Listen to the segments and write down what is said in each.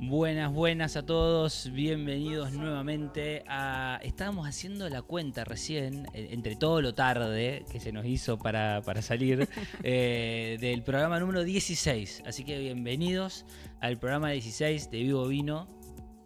Buenas a todos, bienvenidos nuevamente a... Estábamos haciendo la cuenta recién, entre todo lo tarde que se nos hizo para salir, del programa número 16. Así que bienvenidos al programa 16 de Vivo Vino.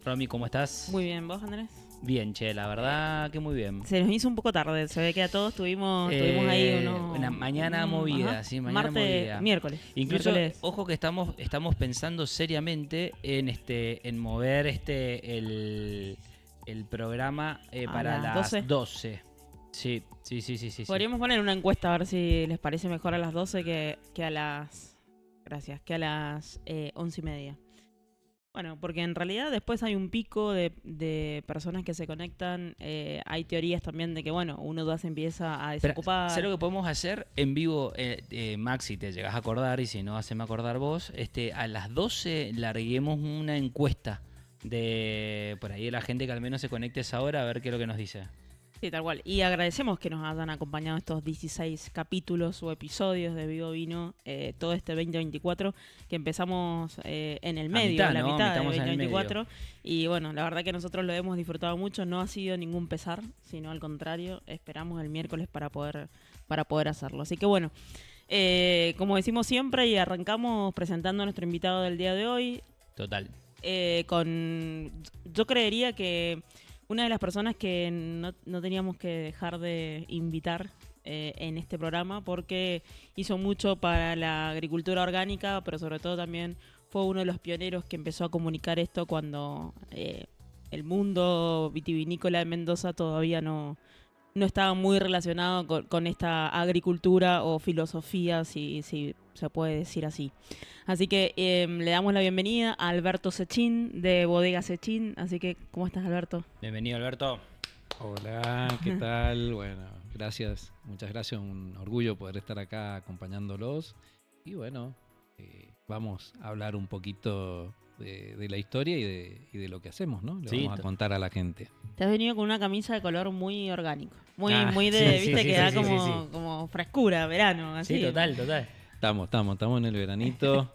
Romy, ¿cómo estás? Muy bien, ¿vos, Andrés? Bien, che, la verdad que muy bien. Se nos hizo un poco tarde, se ve que a todos tuvimos ahí una mañana movida, sí, mañana movida. Miércoles. Incluso, miércoles. ojo que estamos pensando seriamente en mover el programa para las 12. Sí. Podríamos poner una encuesta a ver si les parece mejor a las 12 que a las... Gracias, que a las 11:30. Bueno, porque en realidad después hay un pico de personas que se conectan. Hay teorías también de que, bueno, uno ya se empieza a desocupar. ¿Sabes lo que podemos hacer en vivo? Max, si te llegás a acordar, y si no, haceme acordar vos. A las 12 larguemos una encuesta de por ahí la gente que al menos se conecte a esa hora a ver qué es lo que nos dice. Sí, tal cual. Y agradecemos que nos hayan acompañado estos 16 capítulos o episodios de Vivo Vino, todo este 2024, que empezamos en el medio, en la mitad de 2024. Y bueno, la verdad que nosotros lo hemos disfrutado mucho, no ha sido ningún pesar, sino al contrario, esperamos el miércoles para poder hacerlo. Así que bueno, como decimos siempre, y arrancamos presentando a nuestro invitado del día de hoy. Total. Yo creería que una de las personas que no teníamos que dejar de invitar en este programa, porque hizo mucho para la agricultura orgánica, pero sobre todo también fue uno de los pioneros que empezó a comunicar esto cuando el mundo vitivinícola de Mendoza todavía no estaba muy relacionado con esta agricultura o filosofía, si se puede decir así. Así que le damos la bienvenida a Alberto Sechín, de Bodega Sechín. Así que, ¿cómo estás, Alberto? Bienvenido, Alberto. Hola, ¿qué tal? Bueno, gracias, muchas gracias, un orgullo poder estar acá acompañándolos. Y bueno, vamos a hablar un poquito de la historia y de lo que hacemos, ¿no? Le vamos a contar a la gente. Te has venido con una camisa de color muy orgánico, muy de, sí, viste, sí, que sí, da sí, como frescura, verano, así. Sí, total. Estamos en el veranito,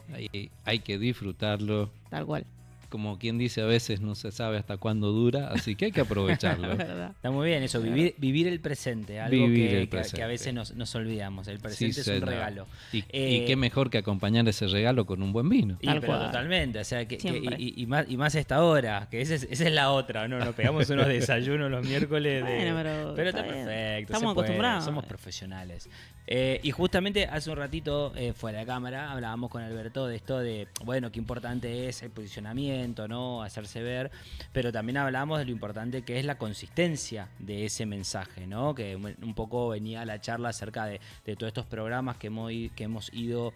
hay que disfrutarlo. Tal cual. Como quien dice, a veces no se sabe hasta cuándo dura, así que hay que aprovecharlo. Está muy bien eso, vivir el presente, algo que a veces nos olvidamos. El presente es un regalo. Y qué mejor que acompañar ese regalo con un buen vino. Pero totalmente, o sea, y más esta hora, que esa es la otra, ¿no? Nos pegamos unos desayunos los miércoles. Pero está perfecto. Estamos acostumbrados. Somos profesionales. Y justamente hace un ratito, fuera de cámara, hablábamos con Alberto de esto de, bueno, qué importante es el posicionamiento, ¿no? Hacerse ver, pero también hablamos de lo importante que es la consistencia de ese mensaje, ¿no? Que un poco venía la charla acerca de todos estos programas que hemos ido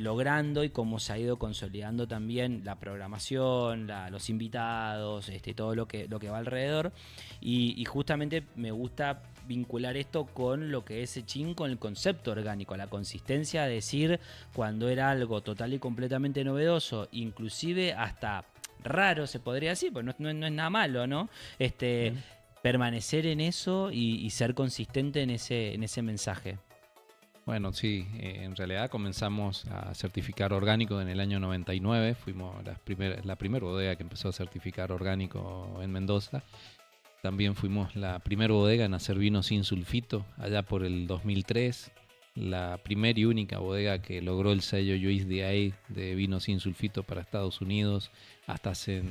logrando y cómo se ha ido consolidando también la programación, los invitados, todo lo que va alrededor. Y justamente me gusta vincular esto con lo que es Sechín, con el concepto orgánico, la consistencia de decir cuando era algo total y completamente novedoso, inclusive hasta raro se podría decir, pues no es nada malo, ¿no? Permanecer en eso y ser consistente en ese mensaje. Bueno, sí, en realidad comenzamos a certificar orgánico en el año 99, fuimos la primera bodega que empezó a certificar orgánico en Mendoza. También fuimos la primera bodega en hacer vino sin sulfito, allá por el 2003. La primera y única bodega que logró el sello USDA de vino sin sulfito para Estados Unidos, hasta hace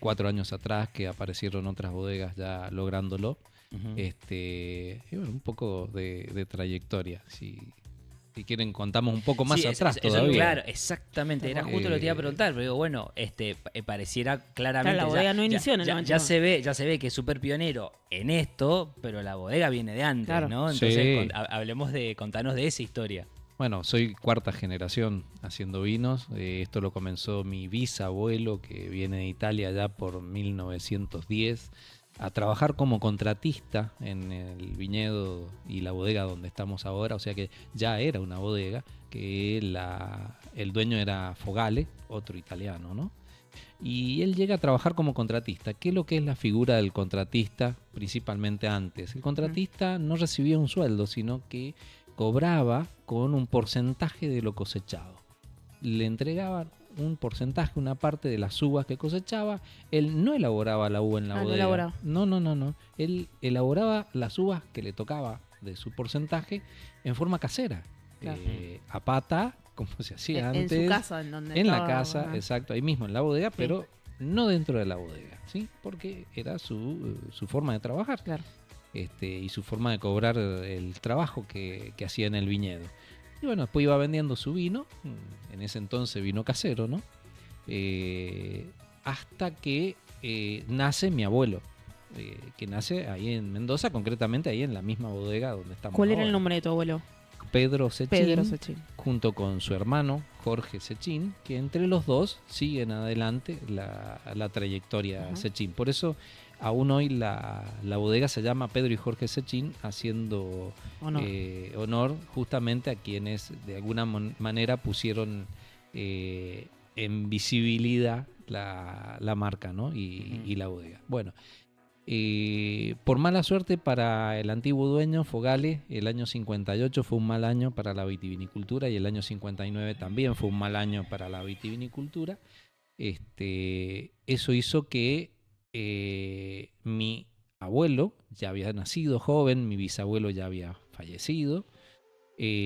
4 años atrás que aparecieron otras bodegas ya lográndolo. Uh-huh. Y bueno, un poco de trayectoria. Si quieren contamos un poco más atrás todavía. Claro, exactamente. Era justo lo que te iba a preguntar, pero digo, bueno, pareciera claramente. Claro, la bodega no inició en el 99. Ya se ve que es súper pionero en esto, pero la bodega viene de antes, claro, ¿no? Entonces hablemos contanos de esa historia. Bueno, soy 4ª generación haciendo vinos. Esto lo comenzó mi bisabuelo, que viene de Italia ya por 1910. A trabajar como contratista en el viñedo y la bodega donde estamos ahora, o sea que ya era una bodega, que el dueño era Fogale, otro italiano, ¿no? Y él llega a trabajar como contratista. ¿Qué es lo que es la figura del contratista principalmente antes? El contratista no recibía un sueldo, sino que cobraba con un porcentaje de lo cosechado. Le entregaban un porcentaje, una parte de las uvas que cosechaba. Él no elaboraba la uva en la no bodega. elaboraba. No. Él elaboraba las uvas que le tocaba de su porcentaje en forma casera. Claro. A pata, como se hacía antes. En su casa, en donde En la estaba, casa, ajá. exacto, ahí mismo en la bodega, Sí. pero no dentro de la bodega, ¿sí? Porque era su forma de trabajar. Claro. Y su forma de cobrar el trabajo que hacía en el viñedo. Y bueno, después iba vendiendo su vino, en ese entonces vino casero, ¿no? Hasta que nace mi abuelo, que nace ahí en Mendoza, concretamente ahí en la misma bodega donde estamos ¿Cuál era el ahora. nombre de tu abuelo? Pedro Sechín, Pedro Sechín. junto con su hermano Jorge Sechín, que entre los dos siguen adelante la trayectoria Ajá. Sechín. Por eso aún hoy la bodega se llama Pedro y Jorge Sechín, haciendo Honor. honor justamente a quienes de alguna manera pusieron en visibilidad la marca, ¿no? y la bodega. Bueno, por mala suerte para el antiguo dueño, Fogale, el año 58 fue un mal año para la vitivinicultura y el año 59 también fue un mal año para la vitivinicultura. Eso hizo que mi abuelo ya había nacido joven, mi bisabuelo ya había fallecido,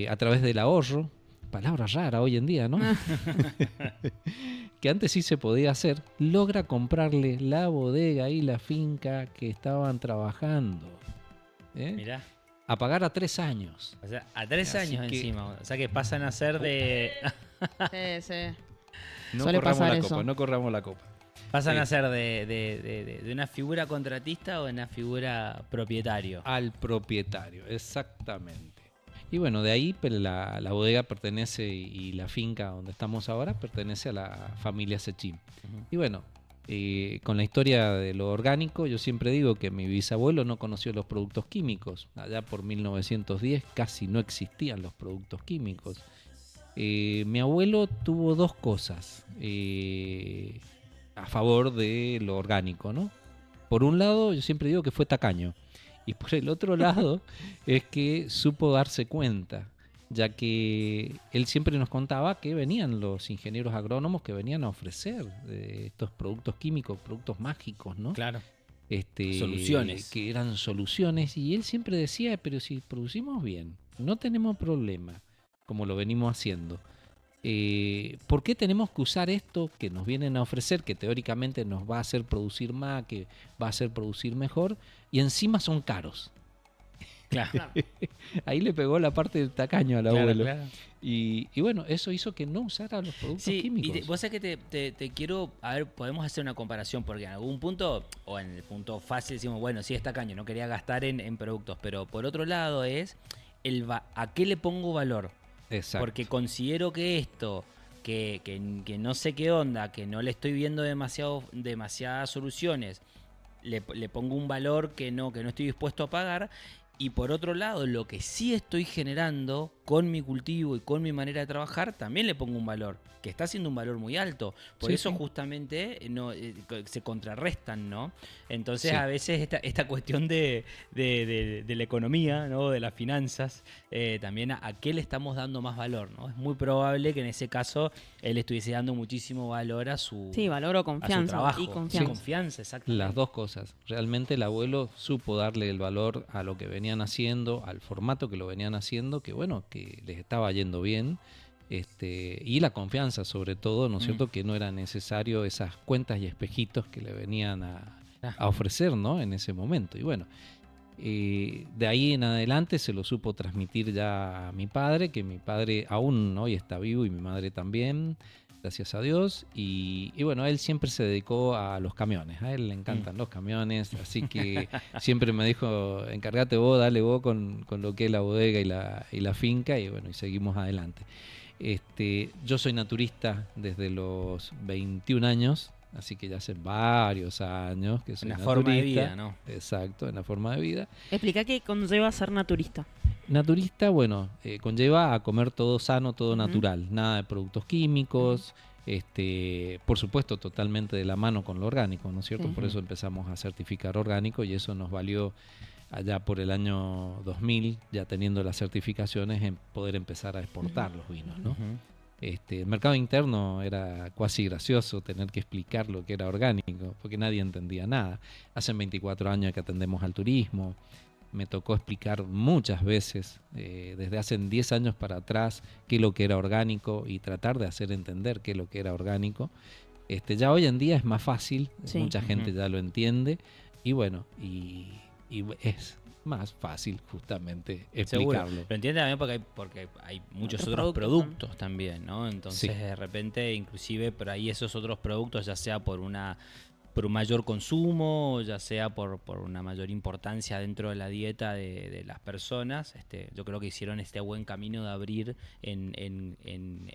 a través del ahorro, palabra rara hoy en día, ¿no? Que antes sí se podía hacer, logra comprarle la bodega y la finca que estaban trabajando. Mirá. A pagar a 3 años. O sea, a 3 Así años que- encima. O sea que pasan a ser de. Sí. No Suele corramos pasar la eso. copa, no corramos la copa. Pasan Sí. a ser de una figura contratista o de una figura propietario. Al propietario, exactamente. Y bueno, de ahí pues, la bodega pertenece y la finca donde estamos ahora pertenece a la familia Sechín. Ujú. Y bueno, con la historia de lo orgánico, yo siempre digo que mi bisabuelo no conoció los productos químicos. Allá por 1910 casi no existían los productos químicos. Mi abuelo tuvo dos cosas a favor de lo orgánico, ¿no? Por un lado, yo siempre digo que fue tacaño. Y por el otro lado, es que supo darse cuenta, ya que él siempre nos contaba que venían los ingenieros agrónomos que venían a ofrecer estos productos químicos, productos mágicos, ¿no? Claro. Este, Soluciones. Que eran soluciones. Y él siempre decía, pero si producimos bien, no tenemos problema, como lo venimos haciendo. ¿Por qué tenemos que usar esto que nos vienen a ofrecer, que teóricamente nos va a hacer producir más, que va a hacer producir mejor, y encima son caros? Claro. Ahí le pegó la parte del tacaño al Claro, abuelo. claro. Y bueno, eso hizo que no usara los productos Sí, químicos. y vos sabés que te quiero, a ver, podemos hacer una comparación, porque en algún punto, o en el punto fácil, decimos, bueno, sí es tacaño, no quería gastar en productos, pero por otro lado es, ¿a qué le pongo valor? Exacto. Porque considero que esto, que no sé qué onda, que no le estoy viendo demasiadas soluciones, le pongo un valor que no estoy dispuesto a pagar. Y por otro lado, lo que sí estoy generando con mi cultivo y con mi manera de trabajar, también le pongo un valor, que está siendo un valor muy alto. Por Sí, eso sí. justamente se contrarrestan, ¿no? Entonces Sí. a veces esta cuestión de la economía, ¿no? De las finanzas, también a qué le estamos dando más valor, ¿no? Es muy probable que en ese caso él estuviese dando muchísimo valor a su, Sí, valoro a su confianza trabajo. y confianza. Confianza, exactamente. Las dos cosas. Realmente el abuelo supo darle el valor a lo que venían haciendo, al formato que lo venían haciendo, que bueno, que les estaba yendo bien. Y la confianza sobre todo, ¿no es cierto? Que no era necesario esas cuentas y espejitos que le venían a ofrecer, ¿no? En ese momento. Y bueno, de ahí en adelante se lo supo transmitir ya a mi padre, que mi padre aún hoy está vivo y mi madre también, gracias a Dios. Y bueno, él siempre se dedicó a los camiones, a él le encantan los camiones, así que siempre me dijo, encárgate vos, dale vos con lo que es la bodega y la finca, y bueno, y seguimos adelante. Yo soy naturista desde los 21 años, así que ya hace varios años que soy Una naturista. forma de vida, ¿no? Exacto, en la forma de vida. Explica qué conlleva ser naturista. Naturista, bueno, conlleva a comer todo sano, todo natural, nada de productos químicos, por supuesto totalmente de la mano con lo orgánico, ¿no es cierto? Sí. Por eso empezamos a certificar orgánico y eso nos valió allá por el año 2000, ya teniendo las certificaciones, en poder empezar a exportar los vinos, ¿no? Ujú. El mercado interno era casi gracioso tener que explicar lo que era orgánico, porque nadie entendía nada. Hace 24 años que atendemos al turismo. Me tocó explicar muchas veces, desde hace 10 años para atrás, qué es lo que era orgánico y tratar de hacer entender qué es lo que era orgánico. Ya hoy en día es más fácil, Sí. mucha gente ya lo entiende y bueno, y es más fácil justamente Seguro. explicarlo. Lo entiende también porque hay muchos Otros otros productos productos también, ¿no? Entonces, Sí. de repente, inclusive por ahí esos otros productos, ya sea por un mayor consumo, ya sea por una mayor importancia dentro de la dieta de las personas, yo creo que hicieron este buen camino de abrir en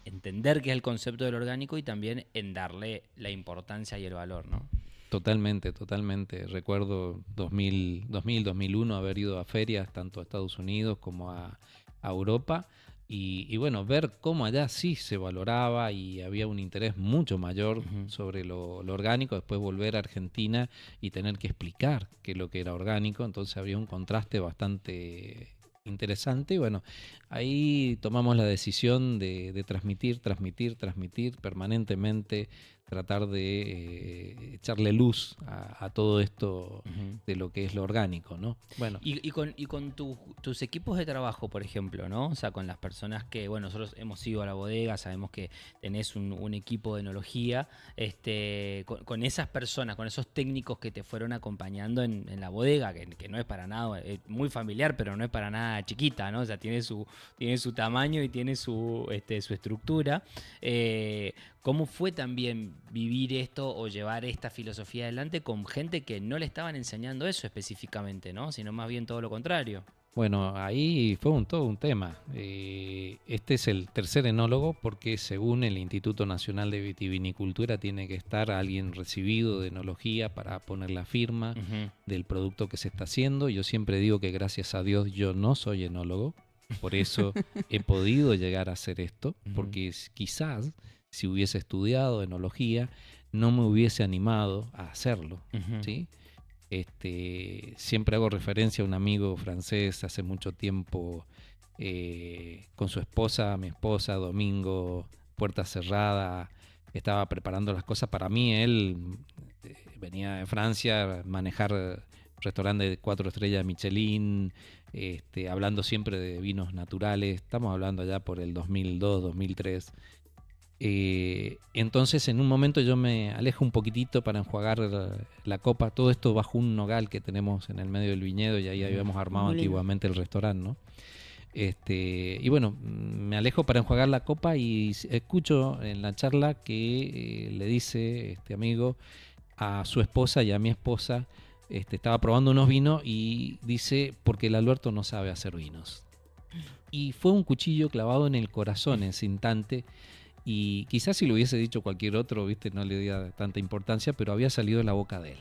entender qué es el concepto del orgánico y también en darle la importancia y el valor, ¿no? Totalmente, totalmente. Recuerdo 2001 haber ido a ferias tanto a Estados Unidos como a Europa y bueno, ver cómo allá sí se valoraba y había un interés mucho mayor Ujú. sobre lo orgánico, después volver a Argentina y tener que explicar qué es lo que era orgánico, entonces había un contraste bastante interesante y bueno, ahí tomamos la decisión de transmitir permanentemente, tratar de echarle luz a todo esto Ujú. de lo que es lo orgánico, ¿no? Bueno, Y con tus equipos de trabajo, por ejemplo, ¿no? O sea, con las personas que, bueno, nosotros hemos ido a la bodega, sabemos que tenés un equipo de enología, con esas personas, con esos técnicos que te fueron acompañando en la bodega, que no es para nada, es muy familiar, pero no es para nada chiquita, ¿no? O sea, tiene su tamaño y tiene su estructura. ¿Cómo fue también vivir esto o llevar esta filosofía adelante con gente que no le estaban enseñando eso específicamente, ¿no? Sino más bien todo lo contrario. bueno, ahí fue todo un tema. Este es el tercer enólogo porque según el Instituto Nacional de Vitivinicultura tiene que estar alguien recibido de enología para poner la firma Ujú. del producto que se está haciendo. Yo siempre digo que gracias a Dios yo no soy enólogo, por eso he podido llegar a hacer esto, porque quizás si hubiese estudiado enología no me hubiese animado a hacerlo, Ujú. ¿sí? Siempre hago referencia a un amigo francés hace mucho tiempo con su esposa, mi esposa, domingo, puerta cerrada, estaba preparando las cosas para mí. Él venía de Francia a manejar restaurante de 4 estrellas Michelin, hablando siempre de vinos naturales. Estamos hablando allá por el 2002, 2003. Entonces en un momento yo me alejo un poquitito para enjuagar la copa, todo esto bajo un nogal que tenemos en el medio del viñedo y ahí habíamos armado Muy lindo. antiguamente el restaurante, ¿no? Y bueno, me alejo para enjuagar la copa y escucho en la charla que le dice este amigo a su esposa y a mi esposa, estaba probando unos vinos y dice, porque el Alberto no sabe hacer vinos. Y fue un cuchillo clavado en el corazón en ese instante. Y quizás si lo hubiese dicho cualquier otro, ¿viste? No le diera tanta importancia, pero había salido de la boca de él.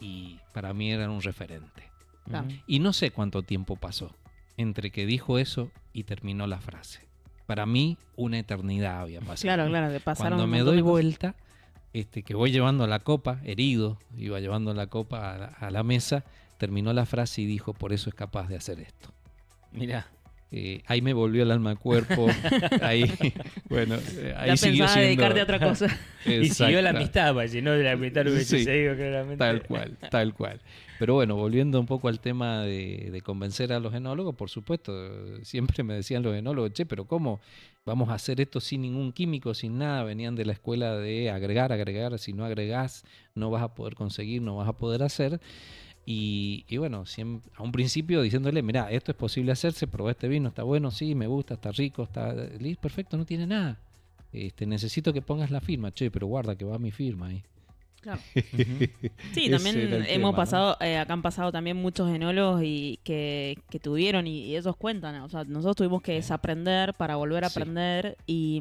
Y para mí era un referente. Claro. Ujú. Y no sé cuánto tiempo pasó entre que dijo eso y terminó la frase. Para mí, una eternidad había pasado. Claro, te pasaron Cuando un me montón doy de cosas. vuelta, que voy llevando la copa, herido, iba llevando la copa a la mesa, terminó la frase y dijo, por eso es capaz de hacer esto. Mirá. Ahí me volvió el alma al cuerpo. Ahí, bueno, ahí Ya siguió pensaba siendo... dedicarte a otra cosa. Y siguió la Exacta. amistad, pues si no la amistad lo hubiese Sí. seguido claramente. Tal cual, tal cual. Pero bueno, volviendo un poco al tema de convencer a los enólogos, por supuesto, siempre me decían los enólogos, che, pero ¿cómo vamos a hacer esto sin ningún químico, sin nada? Venían de la escuela de agregar, si no agregás no vas a poder conseguir, no vas a poder hacer. Y bueno, a un principio diciéndole, mirá, esto es posible hacerse, probé este vino, está bueno, sí, me gusta, está rico, está perfecto, no tiene nada. Necesito que pongas la firma, che, pero guarda que va mi firma ahí. Claro. Ujú. Sí, Ese también era el hemos tema, ¿no? pasado, acá han pasado también muchos enólogos y que tuvieron, y ellos cuentan, o sea, nosotros tuvimos que desaprender para volver a Sí. aprender y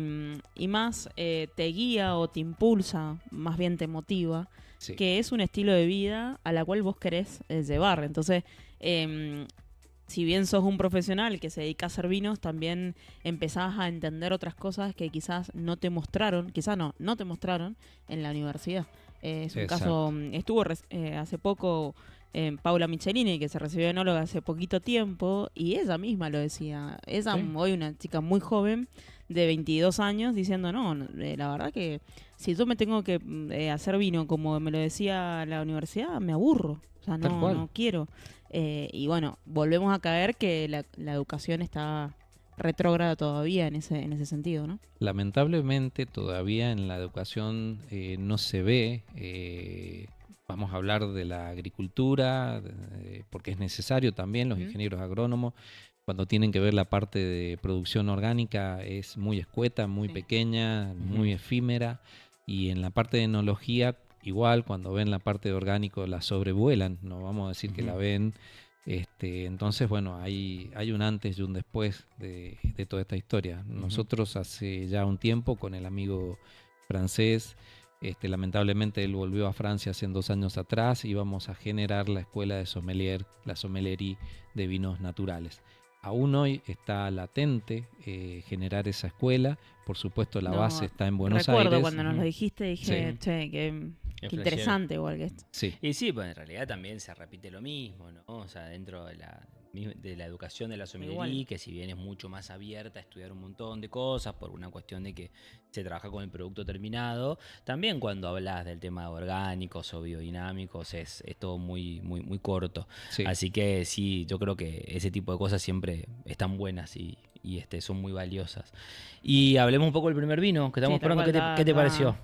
más te guía o te impulsa, más bien te motiva, Sí. que es un estilo de vida a la cual vos querés llevar. Entonces, si bien sos un profesional que se dedica a hacer vinos, también empezás a entender otras cosas que quizás no te mostraron, no te mostraron en la universidad. Es un Exacto. caso, estuvo hace poco Paula Michelini, que se recibió de enóloga hace poquito tiempo, y ella misma lo decía. Ella, Sí. hoy una chica muy joven, de 22 años diciendo, no, la verdad que si yo me tengo que hacer vino como me lo decía la universidad, me aburro. O sea, Tal cual. no quiero. Y bueno, volvemos a caer que la educación está retrógrada todavía en ese sentido, ¿no? Lamentablemente todavía en la educación no se ve, vamos a hablar de la agricultura, porque es necesario también, los Ujú. ingenieros agrónomos, cuando tienen que ver la parte de producción orgánica es muy escueta, muy Sí. pequeña, muy efímera, y en la parte de enología igual, cuando ven la parte de orgánico la sobrevuelan, no vamos a decir que la Ujú. ven. Entonces, bueno, hay un antes y un después de toda esta historia. Nosotros hace ya un tiempo con el amigo francés, lamentablemente él volvió a Francia hace 2 años atrás, íbamos a generar la escuela de sommelier, la sommellerie de vinos naturales. Aún hoy está latente generar esa escuela, por supuesto la No, base está en Buenos recuerdo Aires. cuando nos lo Ujú. dijiste, dije, Sí. che, qué interesante igual que esto. Sí, Y sí, pues en realidad también se repite lo mismo, ¿no? O sea, dentro de la educación de la sommelería, Igual. que si bien es mucho más abierta a estudiar un montón de cosas por una cuestión de que se trabaja con el producto terminado, también cuando hablas del tema de orgánicos o biodinámicos es todo muy, muy, muy corto. sí. Así que sí, yo creo que ese tipo de cosas siempre están buenas y son muy valiosas. Y hablemos un poco del primer vino que estamos Sí, tal probando. cual, ¿Qué te pareció?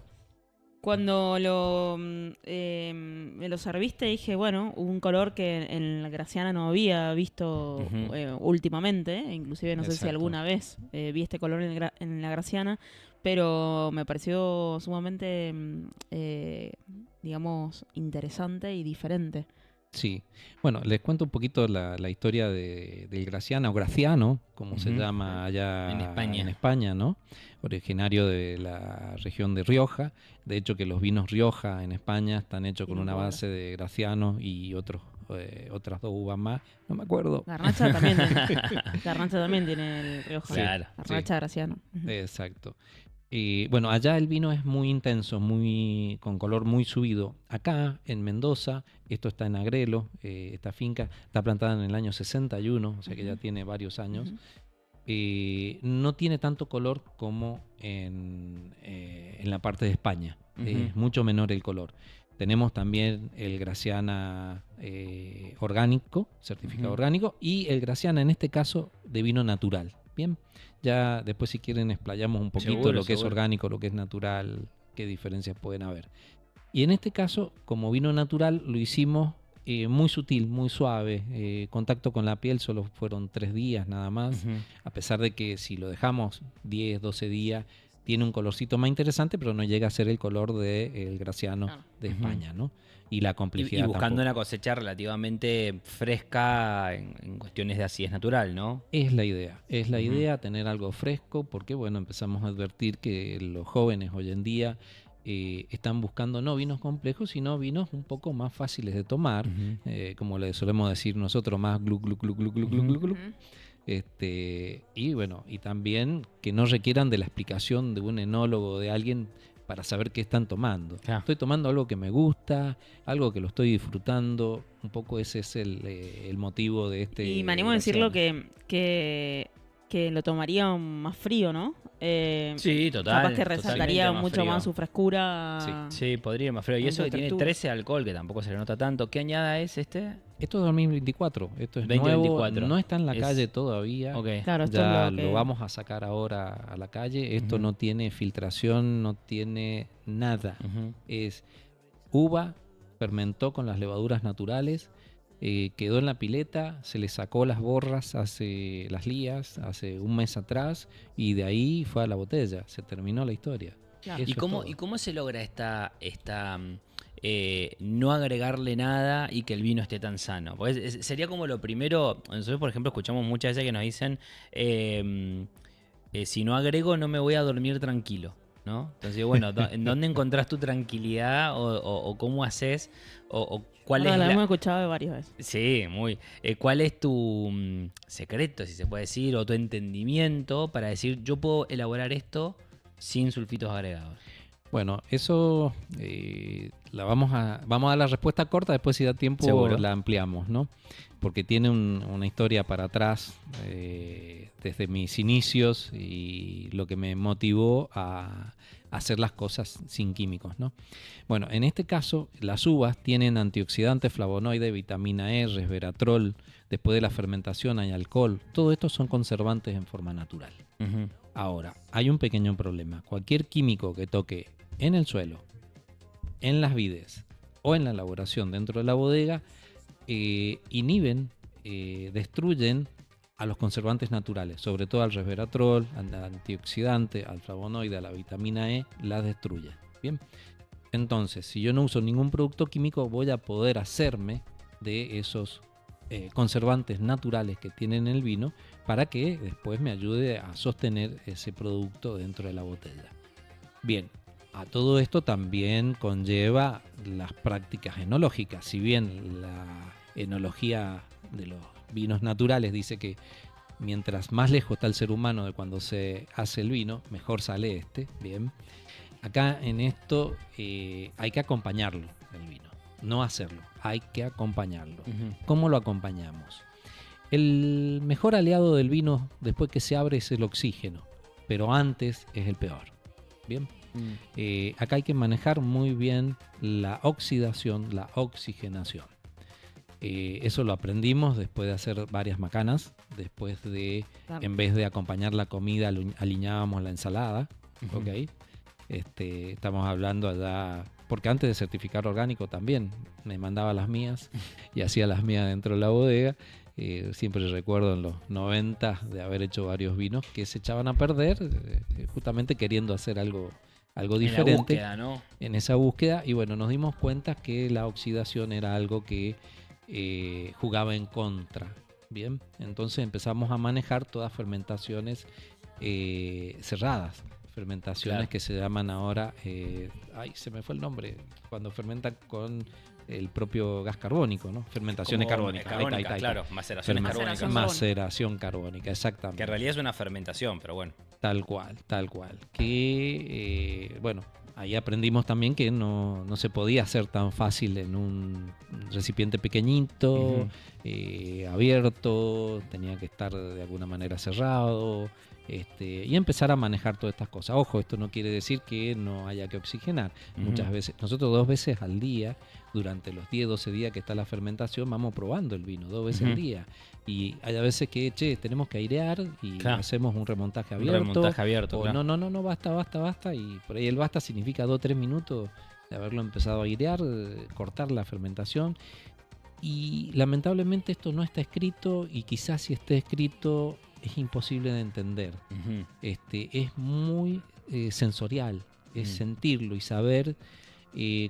Cuando me lo serviste dije, bueno, un color que en la Graciana no había visto Ujú. últimamente, inclusive no sé si Exacto. alguna vez vi este color en la Graciana, pero me pareció sumamente, digamos, interesante y diferente. Sí, bueno, les cuento un poquito la historia del Graciana o Graciano, como se Ujú. llama allá En en España. España, ¿no? Originario de la región de Rioja. De hecho, que los vinos Rioja en España están hechos con Tiene un una poco base de Graciano y otras 2 uvas más, no me acuerdo. Garnacha también tiene. Garnacha también tiene el Rioja. Sí, Claro. Garnacha Graciano. Ujú. exacto. Bueno, allá el vino es muy intenso, con color muy subido. Acá, en Mendoza, esto está en Agrelo, esta finca está plantada en el año 61, o sea que ya Ujú. tiene varios años. Ujú. No tiene tanto color como en la parte de España. Es mucho menor el color. Tenemos también el Graciana orgánico, certificado Ujú. orgánico, y el Graciana en este caso de vino natural. Bien, ya después si quieren explayamos un poquito Seguro, lo que es seguro. orgánico, lo que es natural, qué diferencias pueden haber. Y en este caso, como vino natural, lo hicimos muy sutil, muy suave. Contacto con la piel solo fueron 3 días nada más, Ujú. a pesar de que si lo dejamos 10, 12 días, tiene un colorcito más interesante, pero no llega a ser el color del Graciano Claro. de Ujú. España, ¿no? Y la Y complejidad buscando tampoco. una cosecha relativamente fresca en cuestiones de acidez natural, ¿no? Es la Ujú. idea tener algo fresco, porque bueno, empezamos a advertir que los jóvenes hoy en día están buscando no vinos complejos, sino vinos un poco más fáciles de tomar, Ujú. como le solemos decir nosotros, más glu glu glu glu glu glu Ujú. glu glu. Ujú. Y bueno, y también que no requieran de la explicación de un enólogo, de alguien para saber qué están tomando. Claro. Estoy tomando algo que me gusta, algo que lo estoy disfrutando, un poco ese es el motivo de este Y me animo a decirlo Graciano. que lo tomaría más frío, ¿no? Sí, Capaz que totalmente resaltaría más mucho frío. más su frescura. Sí, podría ir más frío. Y En eso su que tiene textura. 13 alcohol, que tampoco se le nota tanto. ¿Qué añada es este? Esto es 2024, esto es nuevo, 2024. no está en la Es- calle todavía. Ok. Claro, esto Ya es lo lo que. vamos a sacar ahora a la calle. Esto Ujú. no tiene filtración, no tiene nada. Ujú. Es uva, fermentó con las levaduras naturales, quedó en la pileta, se le sacó las borras las lías hace un mes atrás y de ahí fue a la botella. Se terminó la historia. Claro. Eso ¿Y es cómo, todo. ¿Y cómo se logra no agregarle nada y que el vino esté tan sano? Porque sería como lo primero. Nosotros, por ejemplo, escuchamos muchas veces que nos dicen: si no agrego, no me voy a dormir tranquilo, ¿no? Entonces, bueno, ¿en dónde encontrás tu tranquilidad o cómo haces o cuál Ahora es lo la. hemos escuchado de varias veces. Sí, muy. ¿Cuál es tu secreto, si se puede decir, o tu entendimiento para decir yo puedo elaborar esto sin sulfitos agregados? Bueno, eso vamos a dar la respuesta corta, después si da tiempo Seguro. la ampliamos, ¿no? Porque tiene una historia para atrás desde mis inicios y lo que me motivó a hacer las cosas sin químicos, ¿no? Bueno, en este caso las uvas tienen antioxidantes, flavonoides, vitamina E, resveratrol, después de la fermentación hay alcohol, todo esto son conservantes en forma natural. Ujú. Ahora, hay un pequeño problema, cualquier químico que toque en el suelo, en las vides o en la elaboración dentro de la bodega, inhiben, destruyen a los conservantes naturales, sobre todo al resveratrol, al antioxidante, al flavonoide, a la vitamina E, las destruye. Bien, entonces, si yo no uso ningún producto químico, voy a poder hacerme de esos conservantes naturales que tienen el vino para que después me ayude a sostener ese producto dentro de la botella. Bien, a todo esto también conlleva las prácticas enológicas. Si bien la enología de los vinos naturales dice que mientras más lejos está el ser humano de cuando se hace el vino, mejor sale este. Bien, acá en esto hay que acompañarlo, el vino. No hacerlo, hay que acompañarlo. Ujú. ¿Cómo lo acompañamos? El mejor aliado del vino después que se abre es el oxígeno, pero antes es el peor. Bien. Acá hay que manejar muy bien la oxidación, la oxigenación. Eso lo aprendimos después de hacer varias macanas, después de, Claro. en vez de acompañar la comida, aliñábamos la ensalada, Ujú. ¿ok? Estamos hablando allá, porque antes de certificar orgánico también me mandaba las mías y hacía las mías dentro de la bodega. Siempre recuerdo en los 90 de haber hecho varios vinos que se echaban a perder, justamente queriendo hacer algo diferente En la búsqueda, ¿no? en esa búsqueda. Y bueno, nos dimos cuenta que la oxidación era algo que jugaba en contra. Bien, entonces empezamos a manejar todas fermentaciones cerradas. Fermentaciones Claro. que se llaman ahora, se me fue el nombre, cuando fermentan con el propio gas carbónico, ¿no? Fermentaciones Como carbónicas. Ahí está, ahí está, ahí está. claro, maceraciones Fermentación carbónicas. Maceración carbónica, exactamente. Que en realidad es una fermentación, pero bueno. Tal cual, tal cual. Bueno, ahí aprendimos también que no se podía hacer tan fácil en un recipiente pequeñito, Ujú. abierto, tenía que estar de alguna manera cerrado, y empezar a manejar todas estas cosas. Ojo, esto no quiere decir que no haya que oxigenar. Ujú. Muchas veces, nosotros 2 veces al día, durante los 10, 12 días que está la fermentación, vamos probando el vino 2 veces al Ujú. día. Y hay a veces que, tenemos que airear y Claro. hacemos un remontaje Un abierto. remontaje abierto, O claro. no, basta. Y por ahí el basta significa 2 o 3 minutos de haberlo empezado a airear, cortar la fermentación. Y lamentablemente esto no está escrito, y quizás si esté escrito es imposible de entender. Ujú. Es muy sensorial, es Mm. sentirlo y saber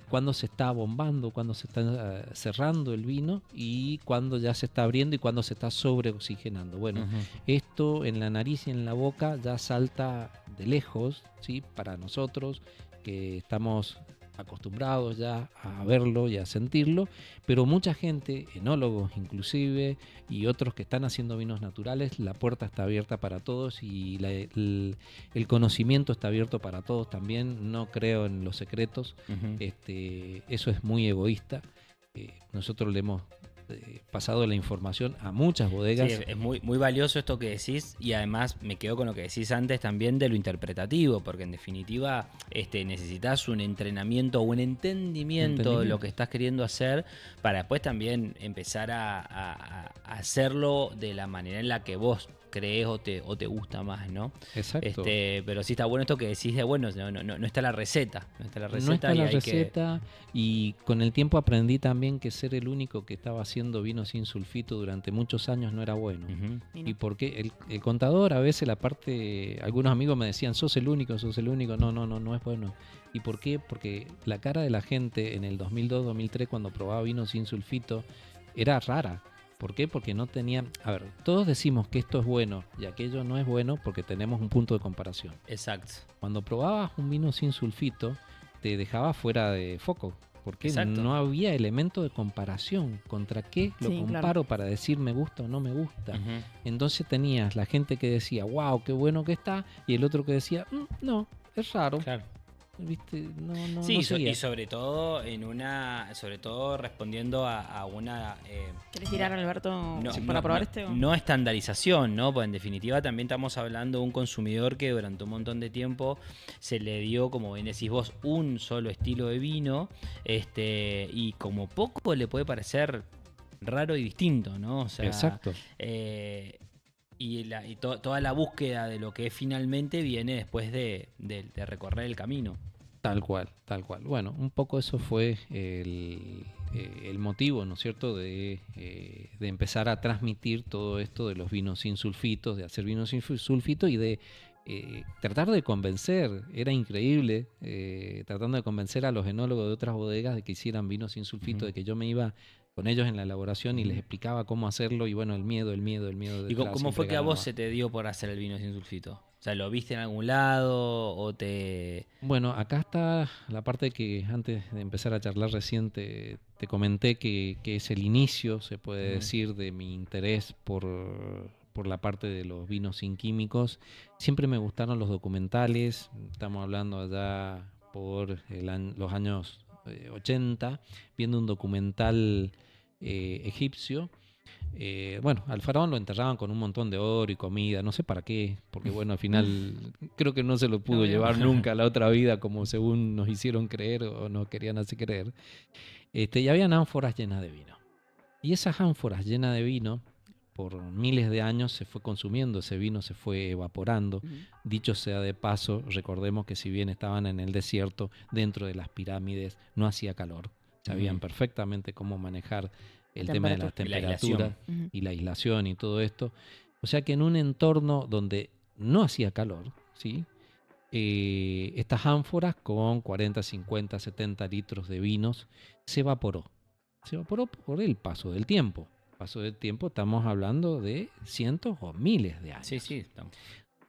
cuándo se está bombando, cuándo se está cerrando el vino y cuándo ya se está abriendo y cuándo se está sobreoxigenando. Bueno, Ujú. esto en la nariz y en la boca ya salta de lejos, ¿sí? Para nosotros que estamos acostumbrados ya a verlo y a sentirlo, pero mucha gente, enólogos inclusive, y otros que están haciendo vinos naturales, la puerta está abierta para todos y el conocimiento está abierto para todos también. No creo en los secretos, Ujú. eso es muy egoísta. Nosotros le hemos pasado la información a muchas bodegas. Sí, es muy, muy valioso esto que decís, y además me quedo con lo que decís antes también de lo interpretativo, porque en definitiva necesitas un entrenamiento o un entendimiento de lo que estás queriendo hacer para después también empezar a hacerlo de la manera en la que vos crees o te gusta más, ¿no? Exacto. Pero sí está bueno esto que decís de, bueno, no está la receta. No está la receta, No está y la hay receta, y con el tiempo aprendí también que ser el único que estaba haciendo vino sin sulfito durante muchos años no era bueno. Ujú. Y porque el contador, a veces la parte, algunos amigos me decían, sos el único, no es bueno. ¿Y por qué? Porque la cara de la gente en el 2002, 2003, cuando probaba vino sin sulfito, era rara. ¿Por qué? Porque no tenían... A ver, todos decimos que esto es bueno y aquello no es bueno porque tenemos un punto de comparación. Exacto. Cuando probabas un vino sin sulfito, te dejaba fuera de foco. Porque Exacto. no había elemento de comparación. ¿Contra qué lo Sí, comparo claro. para decir me gusta o no me gusta? Ujú. Entonces tenías la gente que decía, wow, qué bueno que está, y el otro que decía, no, es raro. Claro. ¿viste? No Sí, seguía. y sobre todo sobre todo respondiendo a una ¿Querés tirar, Alberto, no, para no, probar no, este? ¿O? no estandarización, ¿no? Pues en definitiva también estamos hablando de un consumidor que durante un montón de tiempo se le dio, como bien decís vos, un solo estilo de vino, y como poco le puede parecer raro y distinto, ¿no? O sea, Exacto. toda la búsqueda de lo que es finalmente viene después de recorrer el camino. Tal cual, tal cual. Bueno, un poco eso fue el motivo, ¿no es cierto?, de empezar a transmitir todo esto de los vinos sin sulfitos, de hacer vinos sin sulfito y de tratar de convencer, era increíble, tratando de convencer a los enólogos de otras bodegas de que hicieran vinos sin sulfito, de que yo me iba con ellos en la elaboración y les explicaba cómo hacerlo y bueno, el miedo. ¿Y cómo fue que a vos se te dio por hacer el vino sin sulfito? O sea, ¿lo viste en algún lado o te...? Bueno, acá está la parte que antes de empezar a charlar recién te comenté que es el inicio, se puede decir, de mi interés por la parte de los vinos sin químicos. Siempre me gustaron los documentales, estamos hablando allá por los años 80, viendo un documental egipcio. Bueno, al faraón lo enterraban con un montón de oro y comida, no sé para qué, porque bueno, al final creo que no se lo pudo llevar nunca a la otra vida como según nos hicieron creer o nos querían hacer creer. Y habían ánforas llenas de vino. Y esas ánforas llenas de vino, por miles de años se fue consumiendo, ese vino se fue evaporando. Dicho sea de paso, recordemos que si bien estaban en el desierto, dentro de las pirámides no hacía calor. Sabían perfectamente cómo manejar el tema de las temperaturas y la aislación y todo esto. O sea que en un entorno donde no hacía calor, ¿sí? Estas ánforas con 40, 50, 70 litros de vinos se evaporó. Se evaporó por el paso del tiempo. Paso del tiempo estamos hablando de cientos o miles de años. Sí, estamos.